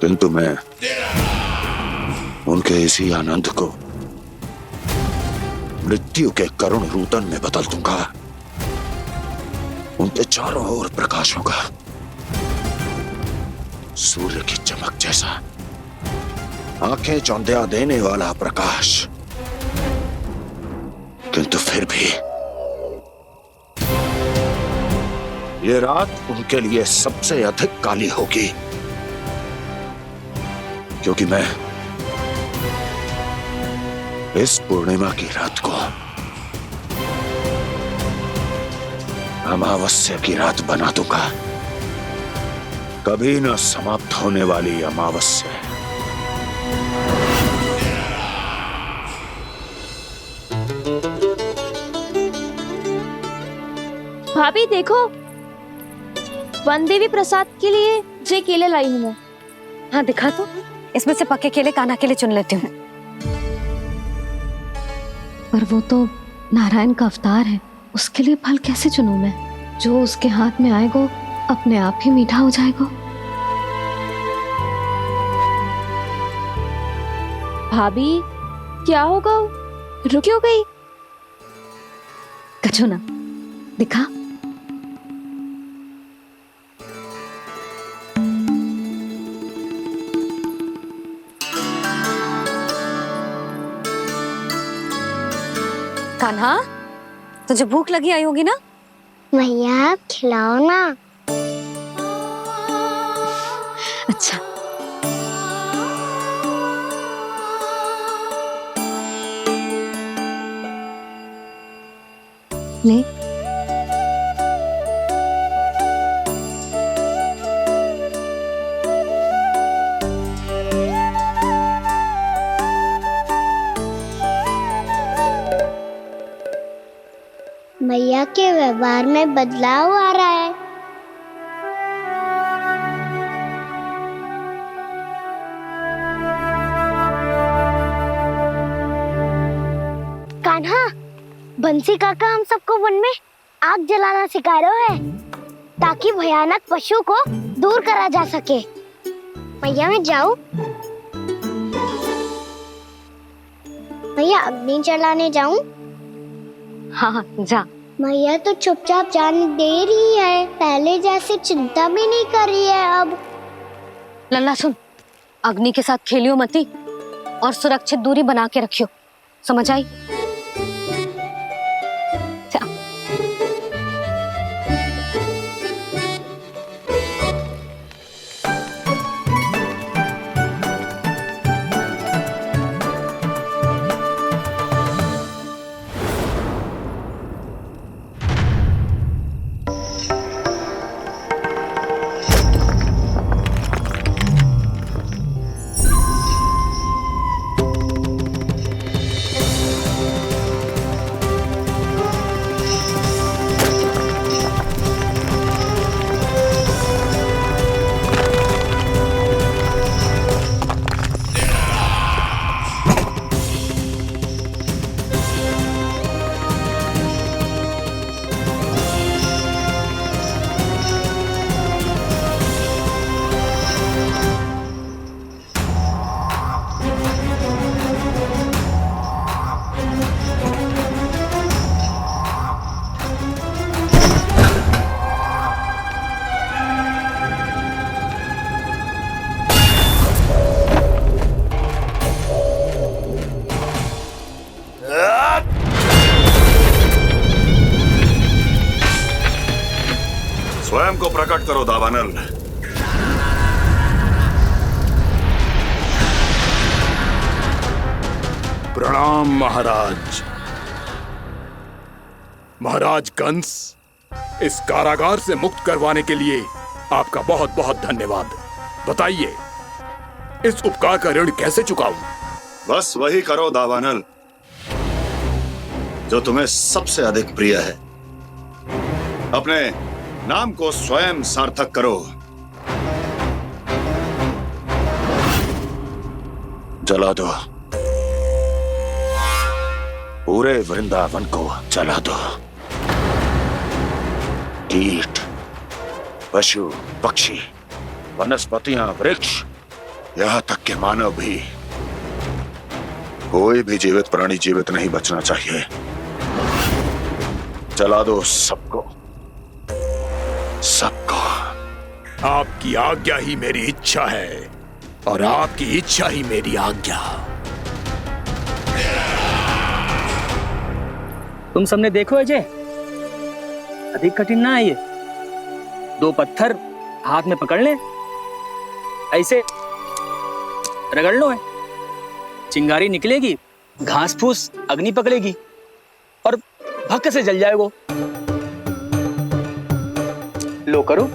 किंतु मैं उनके इसी आनंद को मृत्यु के करुण रूतन में बदल दूंगा। उनके चारों ओर प्रकाश होगा, सूर्य की चमक जैसा, आंखें चौंधिया देने वाला प्रकाश। किंतु फिर भी ये रात उनके लिए सबसे अधिक काली होगी, क्योंकि मैं इस पूर्णिमा की रात को अमावस्या की रात बना दूंगा, कभी न समाप्त होने वाली अमावस्या। भाभी देखो, वन देवी प्रसाद के लिए जे केले लाई हूँ मैं। हाँ दिखा तो, इसमें से पक्के केले कान्हा के लिए चुन लेती हूँ। पर वो तो नारायण का अवतार है, उसके लिए फल कैसे चुनूं मैं? जो उसके हाथ में आएगा अपने आप ही मीठा हो जाएगा। भाभी क्या होगा? रुक क्यों गई? कछू ना दिखा। कान्हा, तुझे भूख लगी आई होगी ना? भैया खिलाओ ना। अच्छा। ले। भैया के व्यवहार में बदलाव आ रहा है। कान्हा, बंसी काका हम सबको वन में आग जलाना सिखा रहे हैं, ताकि भयानक पशु को दूर करा जा सके। भैया मैं जाऊं? भैया अग्नि जलाने जाऊं? हाँ जा। भैया तो चुपचाप जाने दे रही है, पहले जैसे चिंता भी नहीं कर रही है अब। लल्ला सुन, अग्नि के साथ खेलियो मती और सुरक्षित दूरी बना के रखियो, समझ आई? स्वयं को प्रकट करो दावानल। प्रणाम महाराज। महाराज कंस, इस कारागार से मुक्त करवाने के लिए आपका बहुत बहुत धन्यवाद। बताइए, इस उपकार का ऋण कैसे चुकाऊं? बस वही करो दावानल जो तुम्हें सबसे अधिक प्रिय है। अपने नाम को स्वयं सार्थक करो। जला दो, पूरे वृंदावन को जला दो। कीट, पशु, पक्षी, वनस्पतियां, वृक्ष, यहां तक के मानव भी, कोई भी जीवित प्राणी जीवित नहीं बचना चाहिए। जला दो सबको, सबको। आपकी आज्ञा ही मेरी इच्छा है और आपकी इच्छा ही मेरी आज्ञा। तुम सबने देखो अजय, अधिक कठिन ना है ये। 2 पत्थर हाथ में पकड़ ले, ऐसे रगड़ लो है, चिंगारी निकलेगी, घास फूस अग्नि पकड़ेगी और भक्क से जल जाएगा। लो करो,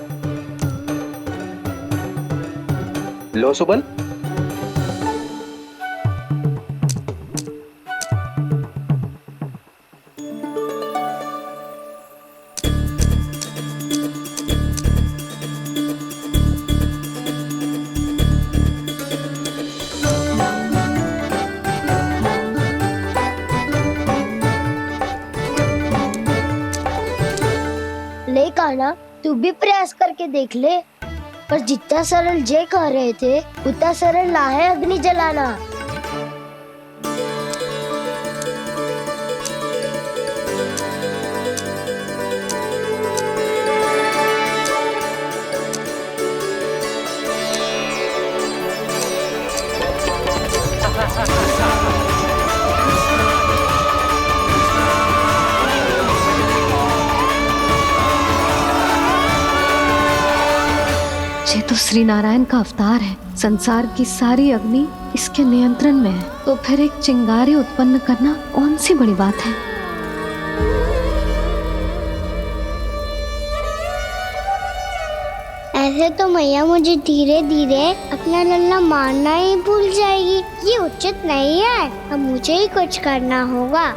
लो सुबल। ले कान्हा, तू भी प्रयास करके देख ले। पर जितना सरल जय कह रहे थे उतना सरल ना है अग्नि जलाना। ये तो श्री नारायण का अवतार है। संसार की सारी अग्नि इसके नियंत्रण में है, तो फिर एक चिंगारी उत्पन्न करना कौन सी बड़ी बात है। ऐसे तो मैया मुझे धीरे धीरे अपना लल्ला मारना ही भूल जाएगी। ये उचित नहीं है, अब मुझे ही कुछ करना होगा।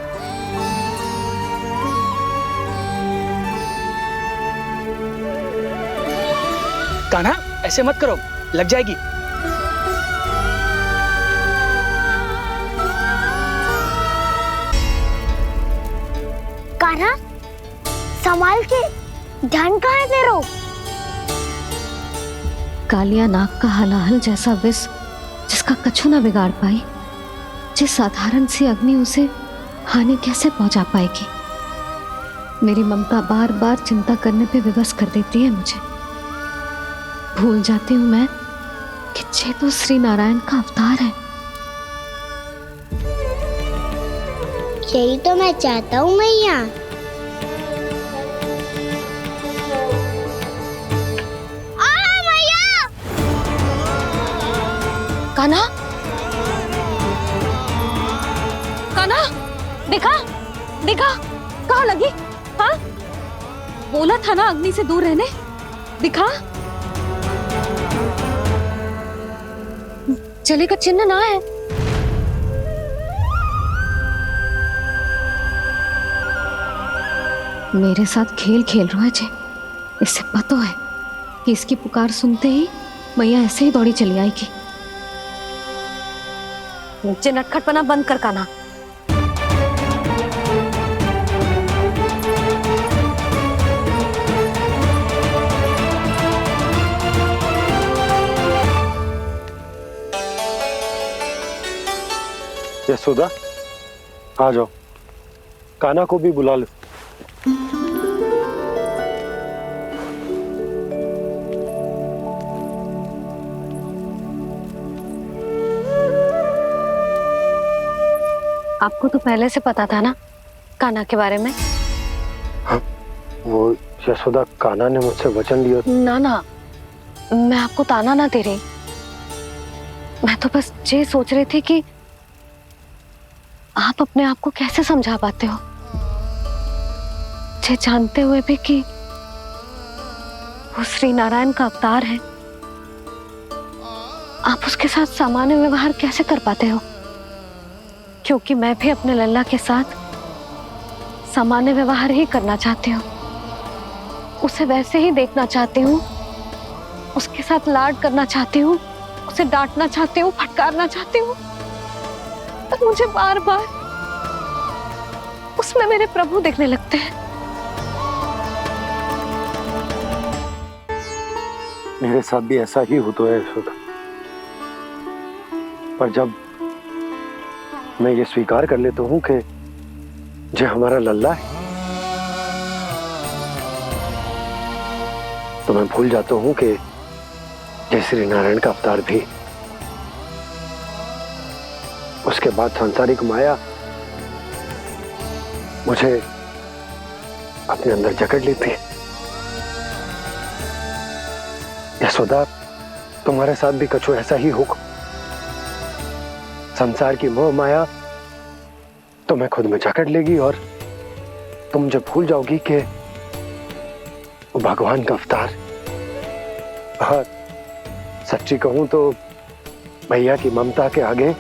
कान्हा, ऐसे मत करो, लग जाएगी। कान्हा, संभाल के, ध्यान कहाँ है तेरो? कालिया नाग का हलाहल जैसा विष जिसका कछु न बिगाड़ पाई, जिस साधारण सी अग्नि उसे हानि कैसे पहुंचा पाएगी। मेरी ममता बार बार चिंता करने पे विवश कर देती है मुझे। भूल जाती हूँ मैं कि ये तो श्री नारायण का अवतार है। यही तो मैं चाहता हूँ मैया। कान्हा, कान्हा, देखा देखा, कहाँ लगी? हाँ, बोला था ना अग्नि से दूर रहने। दिखा, जले का चिन्ह ना है। मेरे साथ खेल खेल रहा है जे। इससे पता है कि इसकी पुकार सुनते ही मैया ऐसे ही दौड़ी चली आएगी। नीचे नटखटपना बंद कर कान्हा। यशोदा, आ जाओ, कान्हा को भी बुला लो। आपको तो पहले से पता था ना कान्हा के बारे में? हाँ, वो यशोदा, कान्हा ने मुझसे वचन लिया। ना ना, मैं आपको ताना ना दे रही। मैं तो बस ये सोच रही थी कि आप अपने आप को कैसे समझा पाते हो, ये जानते हुए भी कि वो श्री नारायण का अवतार है? आप उसके साथ सामान्य व्यवहार कैसे कर पाते हो? क्योंकि मैं भी अपने लल्ला के साथ सामान्य व्यवहार ही करना चाहती हूँ, उसे वैसे ही देखना चाहती हूँ, उसके साथ लाड करना चाहती हूँ, उसे डांटना चाहती हूँ, फटकारना चाहती हूँ, पर मुझे बार बार उसमें मेरे प्रभु दिखने लगते हैं। मेरे साथ भी ऐसा ही होता है यशोदा, पर जब मैं ये स्वीकार कर लेता हूँ कि जो हमारा लल्ला है, तो मैं भूल जाता हूँ कि जय श्री नारायण का अवतार भी। उसके बाद सांसारिक माया मुझे अपने अंदर जकड़ लेती है। यशोदा, तुम्हारे साथ भी कछु ऐसा ही होगा। संसार की मोह माया तुम्हें खुद में जकड़ लेगी और तुम जब भूल जाओगी कि वो भगवान का अवतार। और सच्ची कहूं तो भैया की ममता के आगे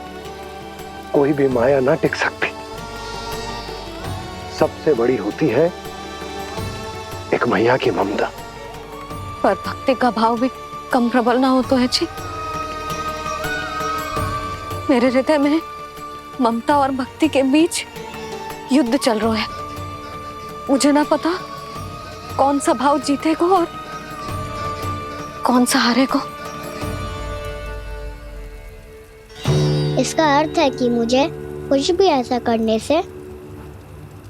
कोई भी माया ना टिक सकती। सबसे बड़ी होती है एक मैया की ममता। पर भक्ति का भाव भी कम प्रबल ना हो तो है जी। मेरे हृदय में ममता और भक्ति के बीच युद्ध चल रहा है। मुझे ना पता कौन सा भाव जीतेगा और कौन सा हारेगा। इसका अर्थ है कि मुझे कुछ भी ऐसा करने से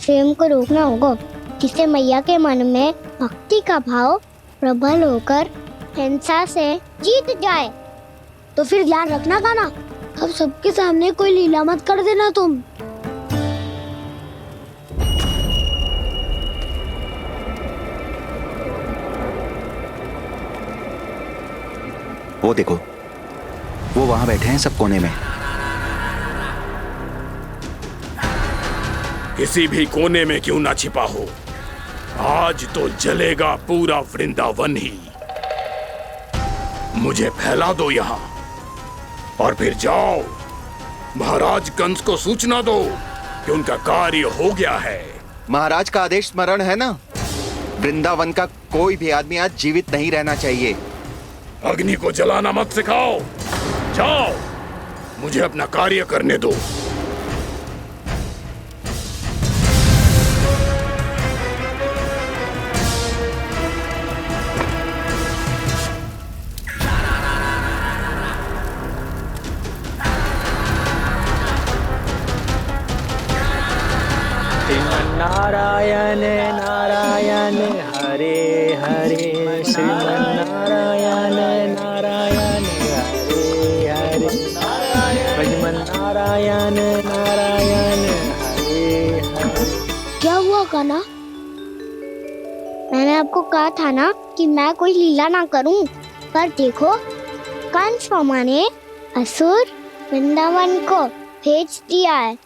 स्वयं को रोकना होगा, जिससे मैया के मन में भक्ति का भाव प्रबल होकर हिंसा से जीत जाए। तो फिर ध्यान रखना कान्हा, अब सबके सामने कोई लीला मत कर देना तुम। वो देखो, वो वहां बैठे हैं सब कोने में। किसी भी कोने में क्यों ना छिपा हो, आज तो जलेगा पूरा वृंदावन ही। मुझे फैला दो यहाँ और फिर जाओ महाराज कंस को सूचना दो कि उनका कार्य हो गया है। महाराज का आदेश स्मरण है ना, वृंदावन का कोई भी आदमी आज जीवित नहीं रहना चाहिए। अग्नि को जलाना मत सिखाओ, जाओ मुझे अपना कार्य करने दो। नारायण नारायण हरे हरे, श्रीमन्नारायण नारायण हरे हरे, भजमन नारायण नारायण हरे हरे। क्या हुआ कान्हा? मैंने आपको कहा था ना कि मैं कोई लीला ना करूं, पर देखो कंस मामा ने असुर वृंदावन को भेज दिया है।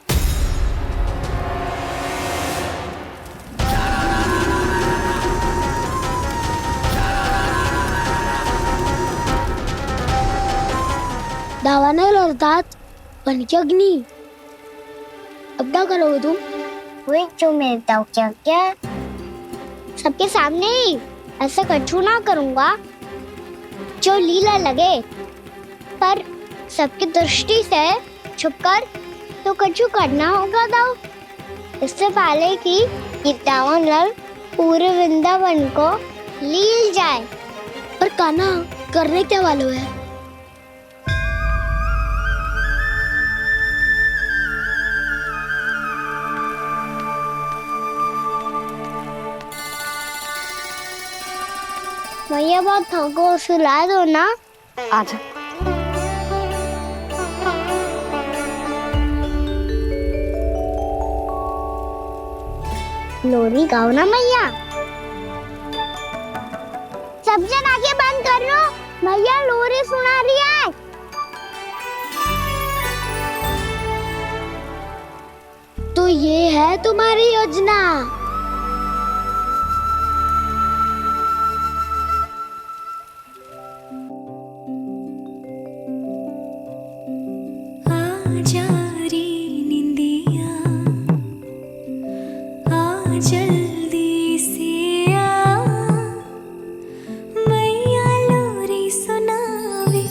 दावानल और दांत बन के अग्नि। अब क्या करोगे तुम? वही जो मैं बताऊं क्या क्या? सबके सामने ही ऐसा कछु ना करूंगा जो लीला लगे, पर सबकी दृष्टि से छुपकर तो कछु करना होगा दाव। इससे पहले कि ये दावानल पूरे वृंदावन को लील जाए। पर कान्हा करने क्या वालों है? मैया बहुत थको, सुला दो ना। आजा। लोरी गाओ ना मैया। सब जन आंखें बंद कर लो, मैया लोरी सुना रही है। तो ये है तुम्हारी योजना। आजा रे निंदिया आ जल्दी से आ मैया लोरी सुनावे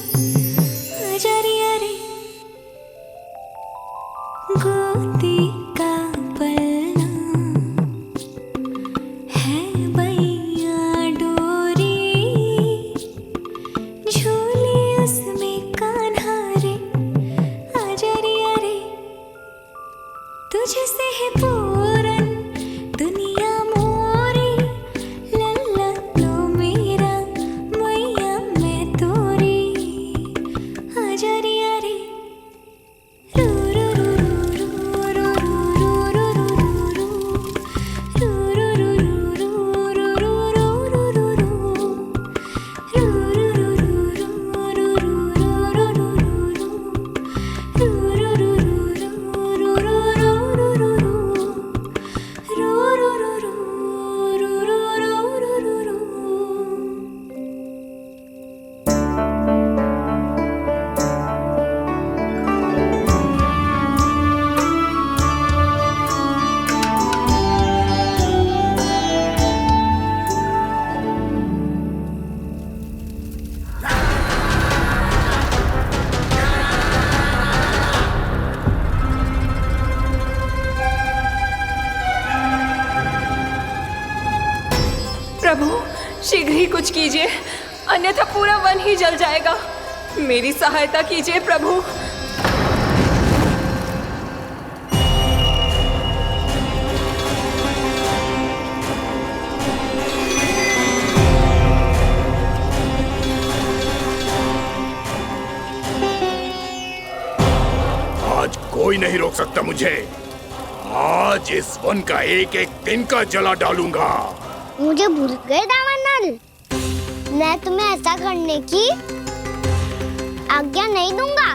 आजा रे अरे गोदी का पलना है बैया डोरी झूले उसमें कान्हा रे आजा रे अरे तुझसे है पूरन दुनिया मोरी लल्ला तो मेरा मैया मैं तोरी आजा रे अरे रू रू रू रू रू रू रू रू रू रू रू रू रू प्रभु शीघ्र ही कुछ कीजिए, अन्यथा पूरा वन ही जल जाएगा। मेरी सहायता कीजिए प्रभु। आज कोई नहीं रोक सकता मुझे। आज इस वन का एक एक दिन का जला डालूंगा। मुझे भूल गए दामनल, मैं तुम्हें ऐसा करने की आज्ञा नहीं दूंगा।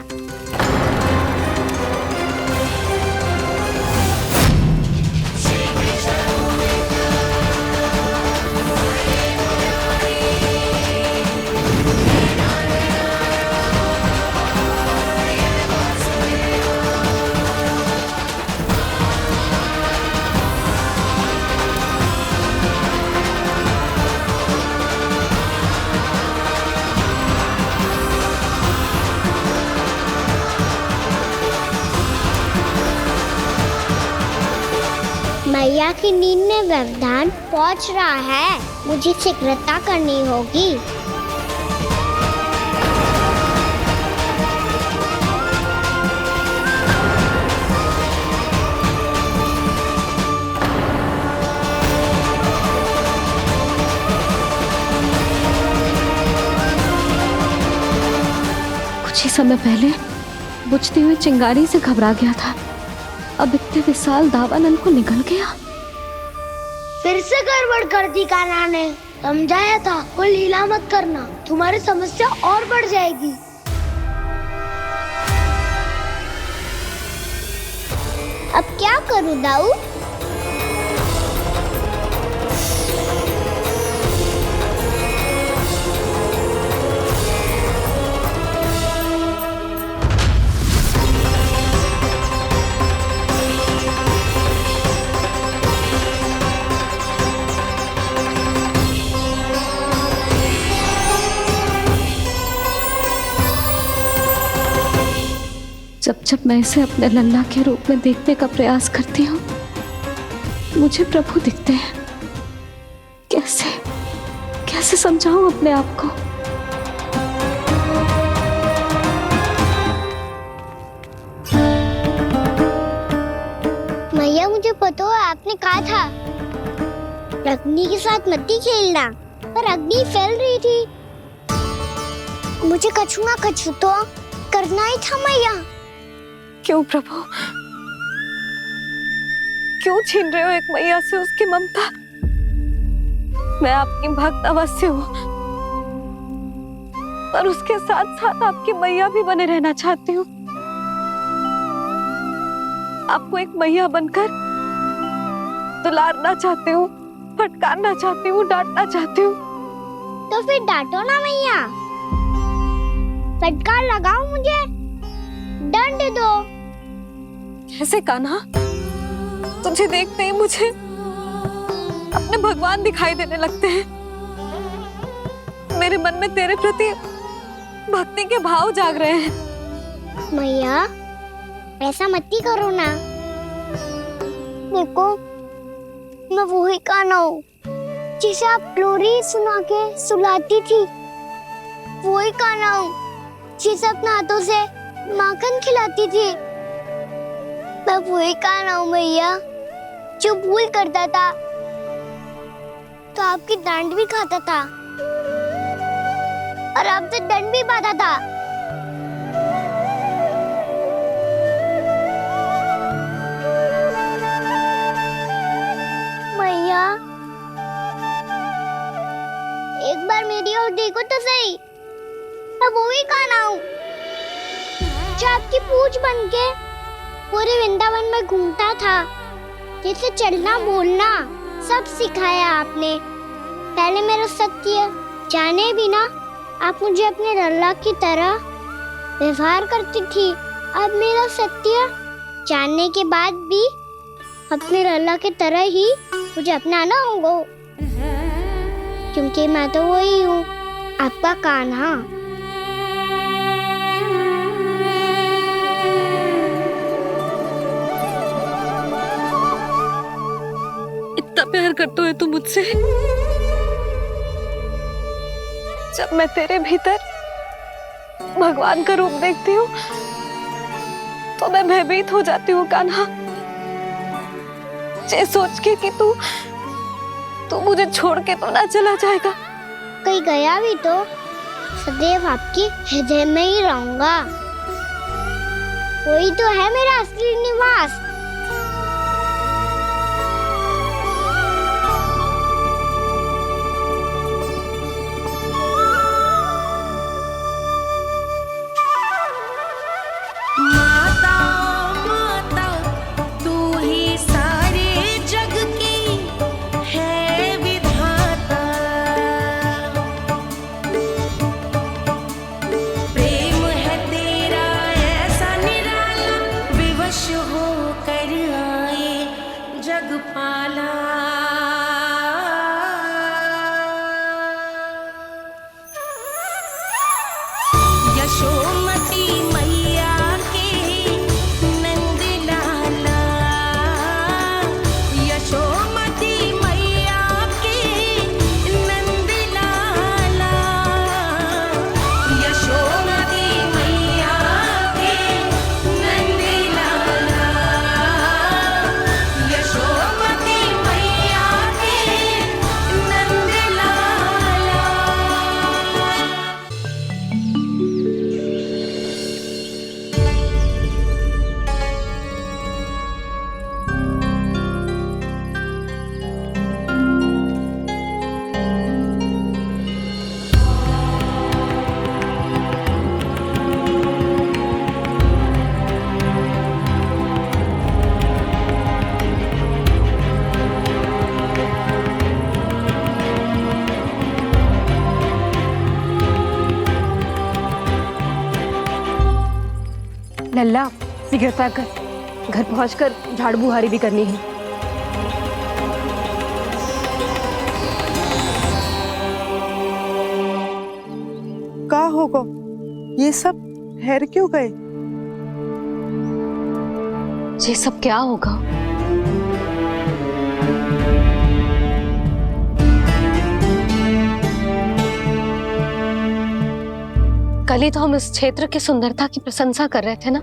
मैया की नींद में व्यवधान पहुंच रहा है, मुझे शीघ्रता करनी होगी। कुछ ही समय पहले बुझती हुई चिंगारी से घबरा गया था, अब इतने विशाल दावानल को निगल गया। फिर से गड़बड़ कर दी कान्हा ने। समझाया था कोई लीला मत करना, तुम्हारी समस्या और बढ़ जाएगी। अब क्या करूं दाऊ? जब जब मैं इसे अपने लल्ला के रूप में देखने का प्रयास करती हूँ, मुझे प्रभु दिखते हैं। कैसे कैसे समझाऊं अपने आप को? मैया मुझे पता है आपने कहा था अग्नि के साथ मत ही खेलना, पर अग्नि फैल रही थी। मुझे कछु ना कछु तो करना ही था मैया। क्यों प्रभु, क्यों छीन रहे हो एक मैया से उसकी ममता? मैं आपकी भक्त अवश्य हूँ, पर उसके साथ साथ आपकी मैया भी बने रहना चाहती हूँ। आपको एक मैया बनकर दुलारना चाहती हूँ, फटकारना चाहती हूँ, डांटना चाहती हूँ। तो फिर डांटो ना मैया, फटकार लगाओ, मुझे दंड दो। कैसे कान्हा? तुझे देखते ही मुझे अपने भगवान दिखाई देने लगते हैं। मेरे मन में तेरे प्रति भक्ति के भाव जाग रहे हैं। मैया ऐसा मत ही करो ना। देखो मैं वही कान्हा हूँ जिसे आप लोरी सुना के सुलाती थी। वही कान्हा हूँ जिसे अपने हाथों से माखन खिलाती थी। मैं वही कान्हा हूँ मैया जो भूल करता था तो आपकी डांट भी खाता था और आपसे दंड भी पाता था। मैया एक बार मेरी ओर देखो तो सही। मैं वो ही कान्हा हूँ जो आपकी पूछ बनके पूरे वृंदावन में घूमता था। जैसे चलना बोलना सब सिखाया आपने। पहले मेरा सत्य जाने बिना आप मुझे अपने लल्ला की तरह व्यवहार करती थी। अब मेरा सत्य जानने के बाद भी अपने लल्ला की तरह ही मुझे अपनाना होगा, क्योंकि मैं तो वही हूँ, आपका कान्हा। इतना प्यार करते हो तुम मुझसे? जब मैं तेरे भीतर भगवान का रूप देखती हूँ तो मैं भयभीत हो जाती हूँ कान्हा। ये सोच के कि तू मुझे छोड़ के तो ना चला जाएगा। कहीं गया भी तो सदैव आपके हृदय में ही रहूंगा। वही तो है मेरा असली निवास। लल्ला शीघ्रता कर, घर पहुंचकर झाड़ू बुहारी भी करनी है। का होगा? ये सब ठहर क्यों गए? ये सब क्या होगा? कल ही तो हम इस क्षेत्र की सुंदरता की प्रशंसा कर रहे थे ना,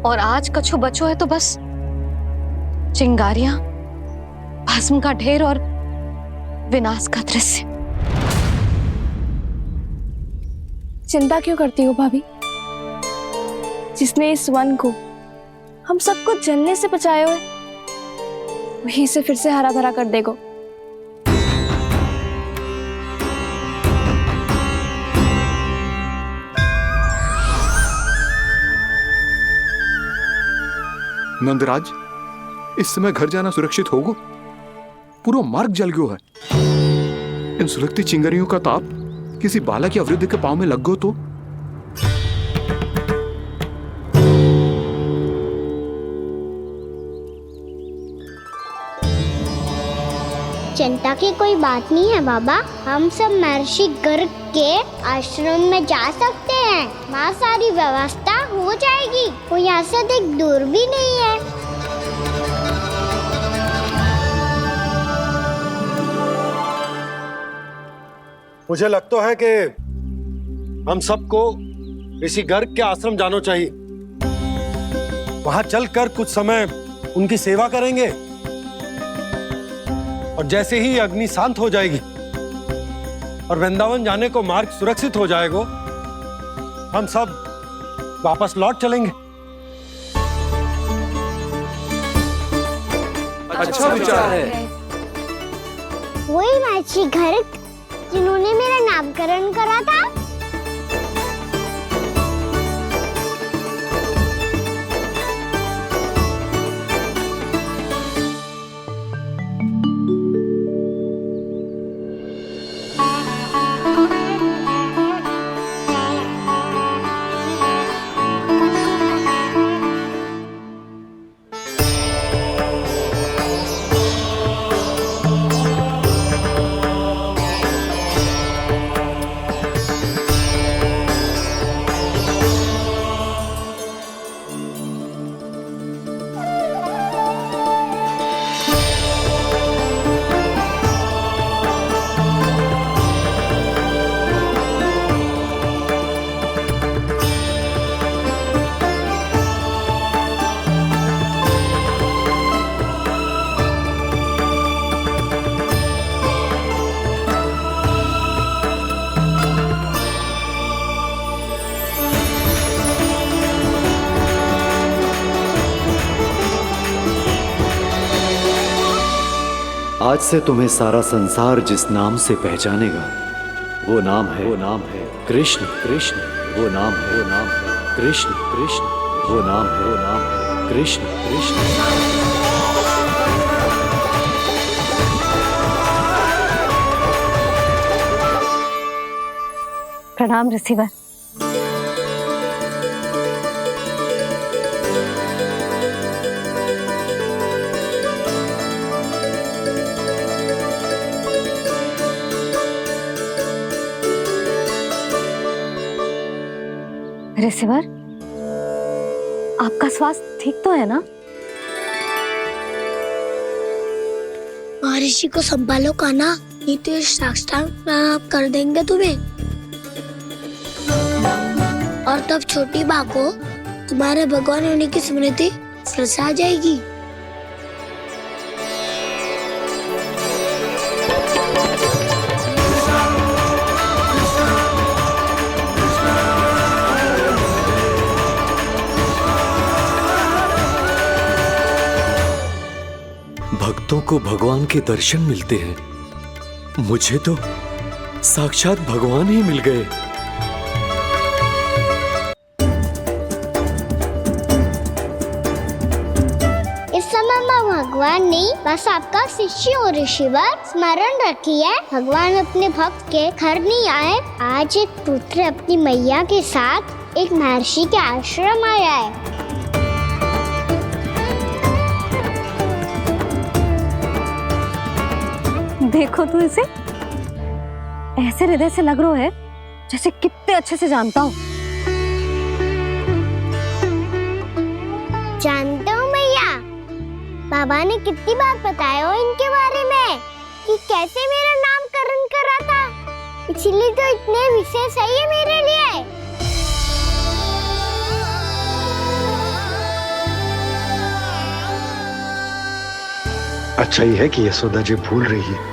और आज कछु बचो है तो बस चिंगारियां, भस्म का ढेर और विनाश का दृश्य। चिंता क्यों करती हो भाभी? जिसने इस वन को हम सबको जलने से बचाया है वही से फिर से हरा भरा कर देगा। नंदराज, इस समय घर जाना सुरक्षित होगो? पूरा मार्ग जल गयो है। इन सुलगती चिंगरियों का ताप किसी बालक या वृद्ध के पांव में लग गो तो? चिंता की कोई बात नहीं है बाबा, हम सब महर्षि गर्ग के आश्रम में जा सकते हैं। वहाँ सारी व्यवस्था हो जाएगी, कोई यहाँ से अधिक दूर भी नहीं है। मुझे लगता है कि हम सबको ऋषि गर्ग के आश्रम जाना चाहिए। वहां चलकर कुछ समय उनकी सेवा करेंगे और जैसे ही अग्नि शांत हो जाएगी और वृंदावन जाने को मार्ग सुरक्षित हो जाएगा, हम सब वापस लौट चलेंगे। अच्छा विचार है। वही महर्षि गर्ग जिन्होंने मेरा नामकरण करा था। आज से तुम्हें सारा संसार जिस नाम से पहचानेगा वो नाम है कृष्ण। कृष्ण वो नाम है कृष्ण। कृष्ण वो नाम है कृष्ण। कृष्ण प्रणाम ऋषिवर। ऋषिवर, आपका स्वास्थ्य ठीक तो है ना? महर्षि को संभालो कान्हा, नहीं तो ये साक्षात प्रणाम कर देंगे तुम्हें। और तब छोटी बा को तुम्हारे भगवान होने की स्मृति फिर से आ जाएगी। भक्तों को भगवान के दर्शन मिलते हैं, मुझे तो साक्षात भगवान ही मिल गए। इस समय मैं भगवान नहीं, बस आपका शिष्य हूँ ऋषिवर। स्मरण रखिए, भगवान अपने भक्त के घर नहीं आए। आज एक पुत्र अपनी मैया के साथ एक महर्षि के आश्रम आया है। देखो तू इसे, ऐसे हृदय से लग रहा है जैसे कितने अच्छे से जानता हूँ। जानते हो मैया, बाबा ने कितनी बार बताया हो इनके बारे में कि कैसे मेरा नामकरण करा था, इसीलिए तो इतने विशेष है ये मेरे लिए। अच्छा ही है कि यशोदा जी भूल रही है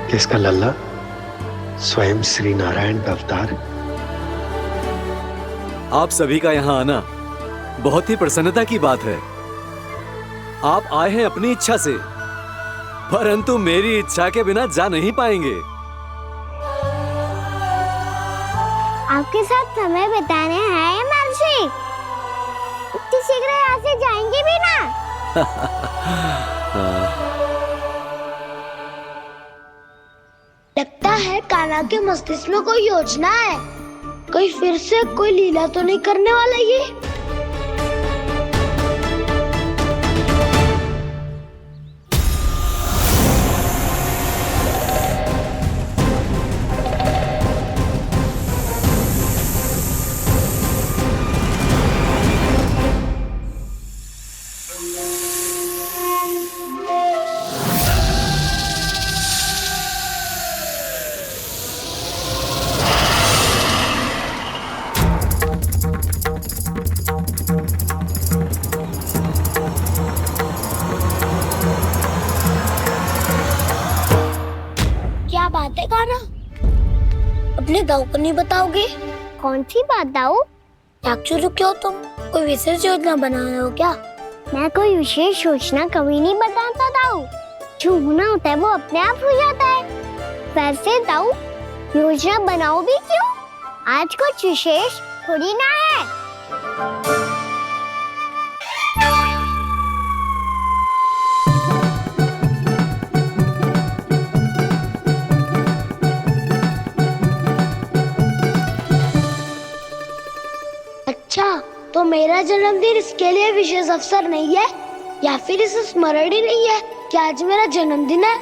कि इसका लल्ला स्वयं श्री नारायण का अवतार है। आप सभी का यहाँ आना बहुत ही प्रसन्नता की बात है। आप आए हैं अपनी इच्छा से, परंतु मेरी इच्छा के बिना जा नहीं पाएंगे। आपके साथ समय बिताने आए हैं महर्षि। इतनी शीघ्र यहाँ से जाएंगे भी ना। लगता है कान्हा के मस्तिष्क में कोई योजना है। कोई फिर से कोई लीला तो नहीं करने वाला ये। क्या बात है कान्हा? अपने दाऊ को नहीं बताओगे? कौन सी बात दाऊ? याक्षु क्यों तुम कोई विशेष योजना बना रहे हो क्या? मैं कोई विशेष योजना कभी नहीं बताता दाऊ। जो होना होता है वो अपने आप हो जाता है। वैसे दाऊ योजना बनाओ भी क्यों? आज कुछ विशेष थोड़ी ना है। अच्छा, तो मेरा जन्मदिन इसके लिए विशेष अवसर नहीं है या फिर इसे स्मरण ही नहीं है कि आज मेरा जन्मदिन है?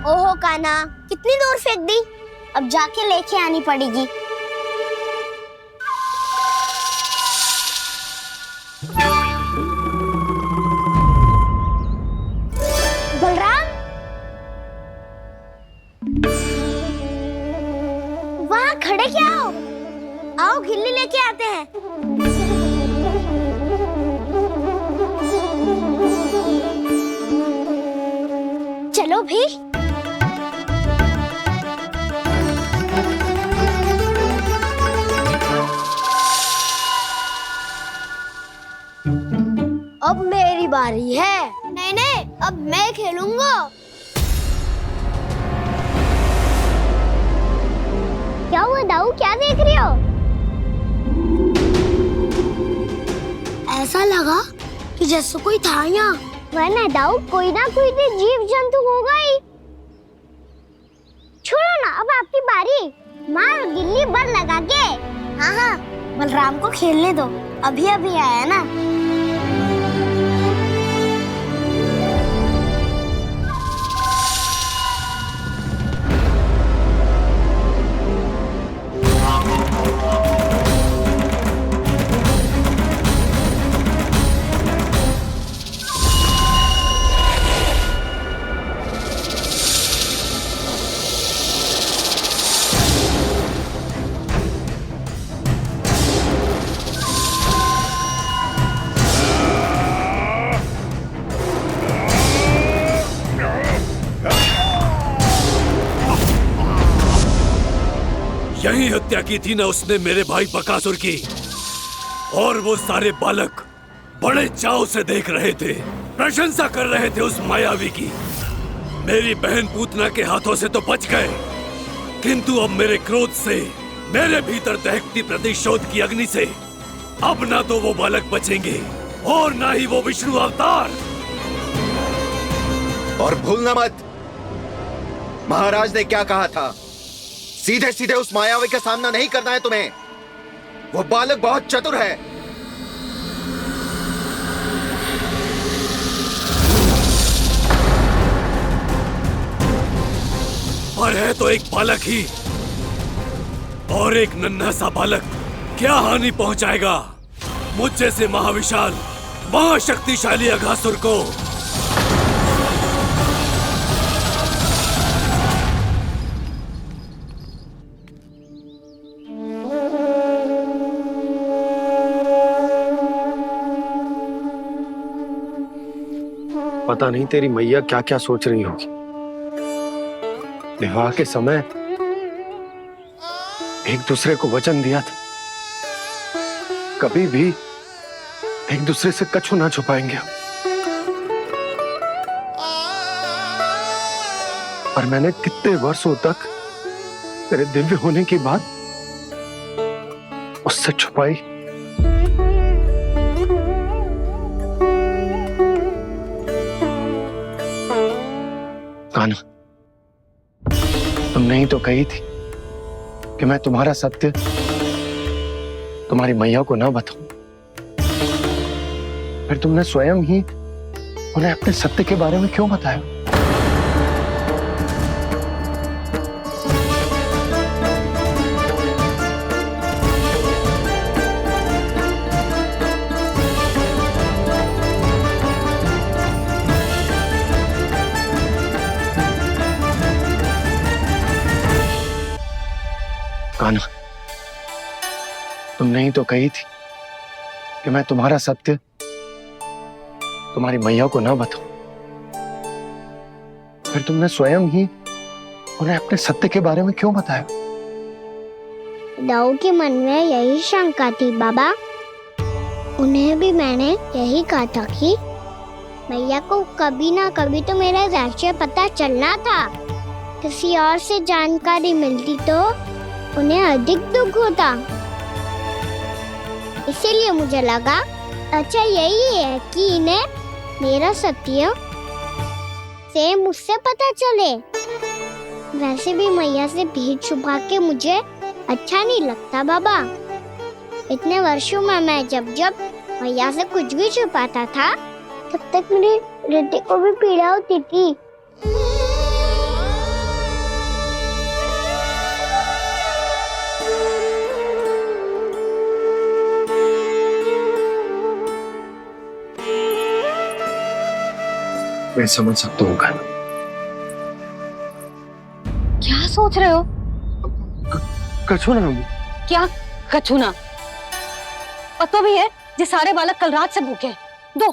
ओहो कान्हा, कितनी दूर फेंक दी? अब जाके लेके आनी पड़ेगी। बलराम, वहाँ खड़े क्या हो? आओ खिल्ली लेके आते हैं। चलो भी। अब मेरी बारी है। नहीं नहीं, अब मैं खेलूंगा। क्या हुआ दाऊ, क्या देख रही हो? ऐसा लगा कि जैसे कोई था यहाँ। वरना दाऊ कोई ना कोई तो जीव जंतु होगा ही। छोड़ो ना, अब आपकी बारी। मार गिल्ली बल लगा के। हाँ हाँ, बलराम को खेलने दो, अभी अभी आया ना। यही हत्या की थी ना उसने मेरे भाई बकासुर की। और वो सारे बालक बड़े चाव से देख रहे थे, प्रशंसा कर रहे थे उस मायावी की। मेरी बहन पूतना के हाथों से तो बच गए, किंतु अब मेरे क्रोध से, मेरे भीतर दहकती प्रतिशोध की अग्नि से अब ना तो वो बालक बचेंगे और ना ही वो विष्णु अवतार। और भूलना मत, महाराज ने क्या कहा था, सीधे सीधे उस मायावी का सामना नहीं करना है तुम्हें। वो बालक बहुत चतुर है। पर है तो एक बालक ही, और एक नन्हा सा बालक क्या हानि पहुंचाएगा मुझ जैसे महाविशाल महाशक्तिशाली अघासुर को। पता नहीं तेरी मैया क्या क्या सोच रही होगी। विवाह के समय एक दूसरे को वचन दिया था, कभी भी एक दूसरे से कछु ना छुपाएंगे हम। और मैंने कितने वर्षों तक तेरे दिव्य होने की बात उससे छुपाई। कान्हा, तुमने ही तो कही थी कि मैं तुम्हारा सत्य तुम्हारी मैया को ना बताऊं। फिर तुमने स्वयं ही उन्हें अपने सत्य के बारे में क्यों बताया? कान्हा, तुमने ही तो कही थी कि मैं तुम्हारा सत्य तुम्हारी मैया को ना बताऊं। फिर तुमने स्वयं ही उन्हें अपने सत्य के बारे में क्यों बताया? दाऊ के मन में यही शंका थी बाबा। उन्हें भी मैंने यही कहा था कि मैया को कभी ना कभी तो मेरा रहस्य पता चलना था। किसी और से जानकारी मिलती तो उन्हें अधिक दुख होता। इसीलिए मुझे लगा अच्छा यही है कि इन्हें मेरा सत्य से मुझसे पता चले। वैसे भी मैया से भेद छुपा के मुझे अच्छा नहीं लगता बाबा। इतने वर्षों में मैं जब जब मैया से कुछ भी छुपाता था तब तक मेरी हृदय को भी पीड़ा होती थी। मैं समझ सकता हूँ कान्हा। क्या सोच रहे हो? कछु ना। क्या कछु ना? पता भी है ये सारे बालक कल रात से भूखे हैं। दो।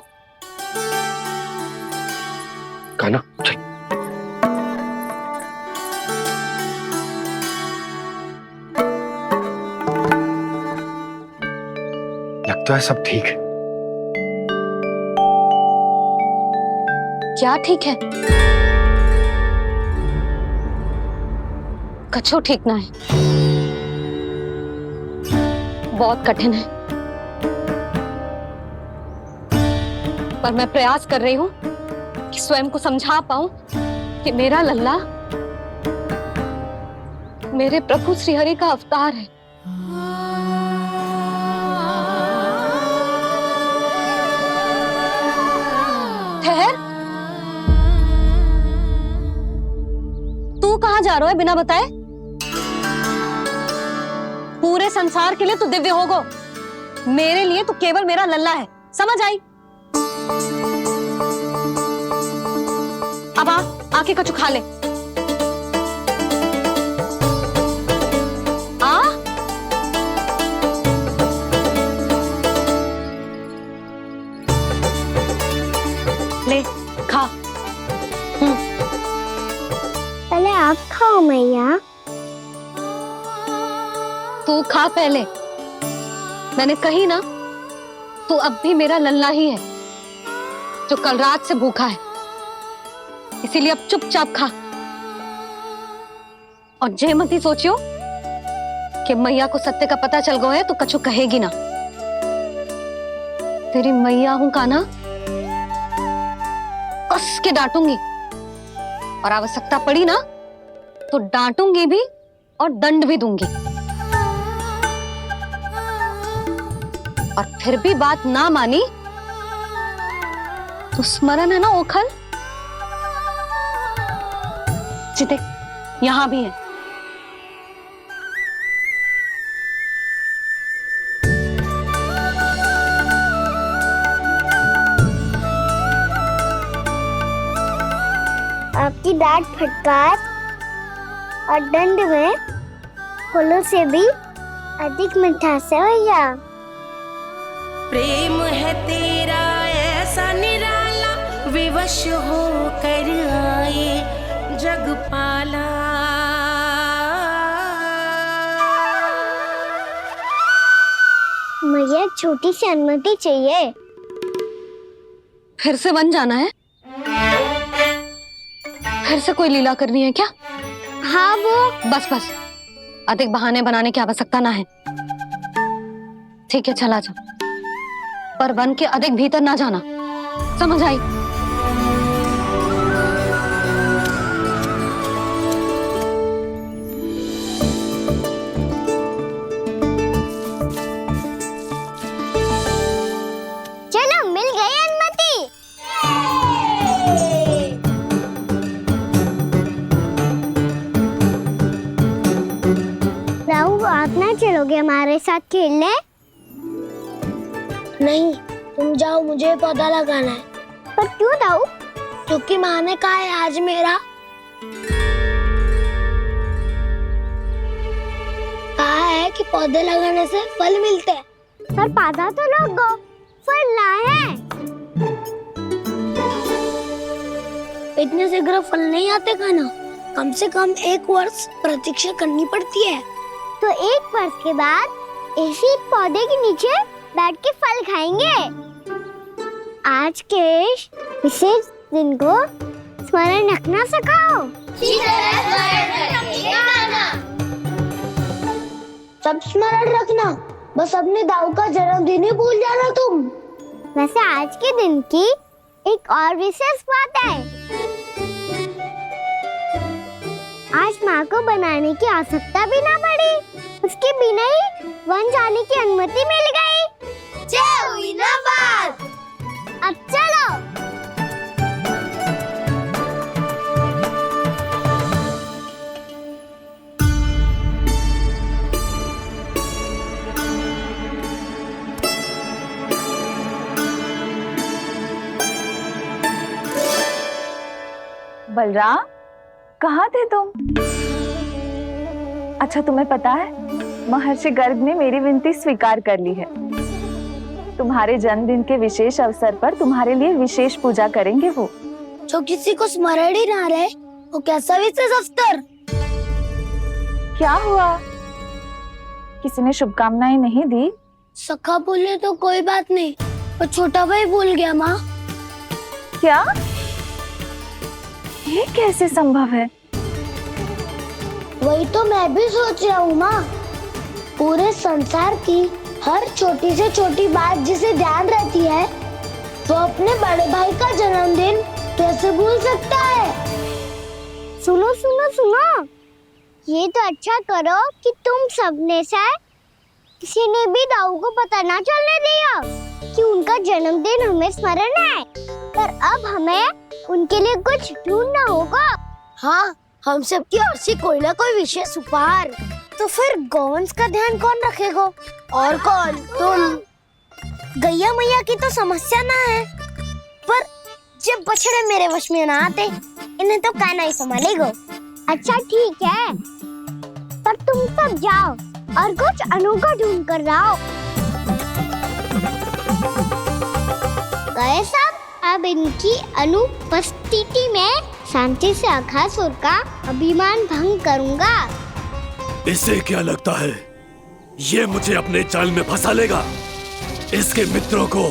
कान्हा चल। लगता है सब ठीक है। क्या ठीक है? कछु ठीक ना है। बहुत कठिन है, पर मैं प्रयास कर रही हूं कि स्वयं को समझा पाऊं कि मेरा लल्ला मेरे प्रभु श्रीहरि का अवतार है। ठहर, तू कहां जा रहा है बिना बताए? पूरे संसार के लिए तू दिव्य होगो, मेरे लिए तू केवल मेरा लल्ला है। समझ आई? अब आके कछु खा ले। आ ले खा। पहले आप खाओ मैया। तू खा पहले। मैंने कही ना, तू अब भी मेरा लल्ला ही है जो कल रात से भूखा है। इसीलिए अब चुपचाप खा। और जे मत ही सोचियो कि मैया को सत्य का पता चल गया है तो कछु कहेगी ना। तेरी मैया हूं कान्हा, कस के डांटूंगी और आवश्यकता पड़ी ना तो डांटूंगी भी और दंड भी दूंगी। और फिर भी बात ना मानी तो स्मरण है ना ओखल? देख यहां भी है। आपकी डांट फटकार और दंड में फूलों से भी अधिक मिठास है भैया। प्रेम है तेरा ऐसा निराला, विवश हो कर आए जग पाला। छोटी सी अनुमति चाहिए। फिर से वन जाना है? फिर से कोई लीला करनी है क्या? हाँ वो। बस बस, अधिक बहाने बनाने की आवश्यकता ना है। ठीक है चला जा, पर वन के अधिक भीतर ना जाना, समझ आई? चलो मिल गई अनुमति। राहु, आप ना चलोगे हमारे साथ खेलने? नहीं, तुम जाओ, मुझे पौधा लगाना है। पर क्यों राहु? क्योंकि माँ ने कहा है आज मेरा कहा है कि पौधे लगाने से फल मिलते हैं। पर पौधा तो लगो, फल ना है। इतने शीघ्र फल नहीं आते खाना, कम से कम 1 वर्ष प्रतीक्षा करनी पड़ती है। तो 1 वर्ष के बाद इसी पौधे के नीचे बैठ के फल खाएंगे। आज के विशेष दिन को स्मरण रखना सिखाओ। सब स्मरण रखना, बस अपने दाऊ का जन्मदिन ही भूल जाना तुम। वैसे आज के दिन की एक और विशेष बात है। आज माँ को बनाने की आवश्यकता भी ना पड़ी, उसके बिना ही वन जाने की अनुमति मिल गई। जय हुई ना बात। अब चलो। बलराम, कहाँ थे तुम? अच्छा, तुम्हें पता है महर्षि गर्ग ने मेरी विनती स्वीकार कर ली है। तुम्हारे जन्मदिन के विशेष अवसर पर तुम्हारे लिए विशेष पूजा करेंगे वो। जो किसी को स्मरण ही ना रहे, वो कैसा विशेष अवसर? क्या हुआ? किसी ने शुभकामनाएं नहीं दी? सखा बोले तो कोई बात नहीं, पर छोटा भाई भूल गया माँ। क्या? ये कैसे संभव है? वही तो मैं भी सोच रहा हूँ माँ। पूरे संसार की हर छोटी से छोटी बात जिसे ध्यान रहती है, वो अपने बड़े भाई का जन्मदिन कैसे भूल सकता है? सुनो सुनो सुनो, ये तो अच्छा करो कि तुम सबने से किसी ने भी दाऊ को पता ना चलने दिया कि उनका जन्मदिन हमें स्मरण है। पर अब हमें उनके लिए कुछ ढूंढना होगा। हाँ, हम सबकी ओर से कोई ना कोई विशेष उपहार। तो फिर गौवंश का ध्यान कौन रखेगा? और कौन? तुम। गैया मैया की तो समस्या ना है, पर जब बछड़े मेरे वश में ना आते, इन्हें तो कान्हा ही संभालेगा। अच्छा ठीक है, पर तुम सब जाओ और कुछ अनोखा ढूंढ कर लाओ। गए सब? अब इनकी अनुपस्थिति में शांति से अघासुर का अभिमान भंग करूंगा। इसे क्या लगता है ये मुझे अपने जाल में फंसा लेगा? इसके मित्रों को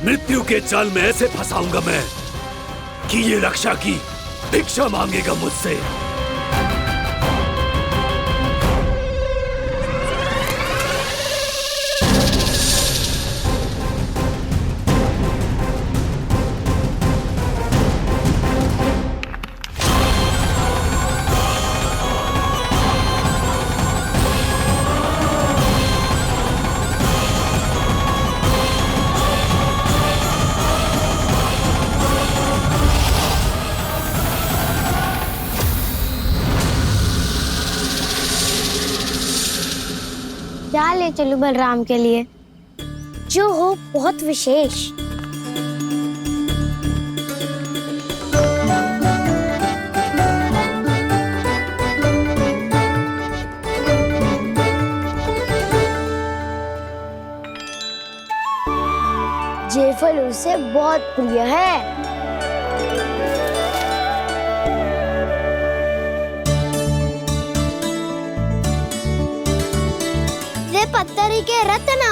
मृत्यु के जाल में ऐसे फंसाऊंगा मैं कि ये रक्षा की भिक्षा मांगेगा मुझसे। क्या ले चलूं बलराम के लिए, जो हो बहुत विशेष? ये फल उसे बहुत प्रिय है। वे पत्थरी के रत्न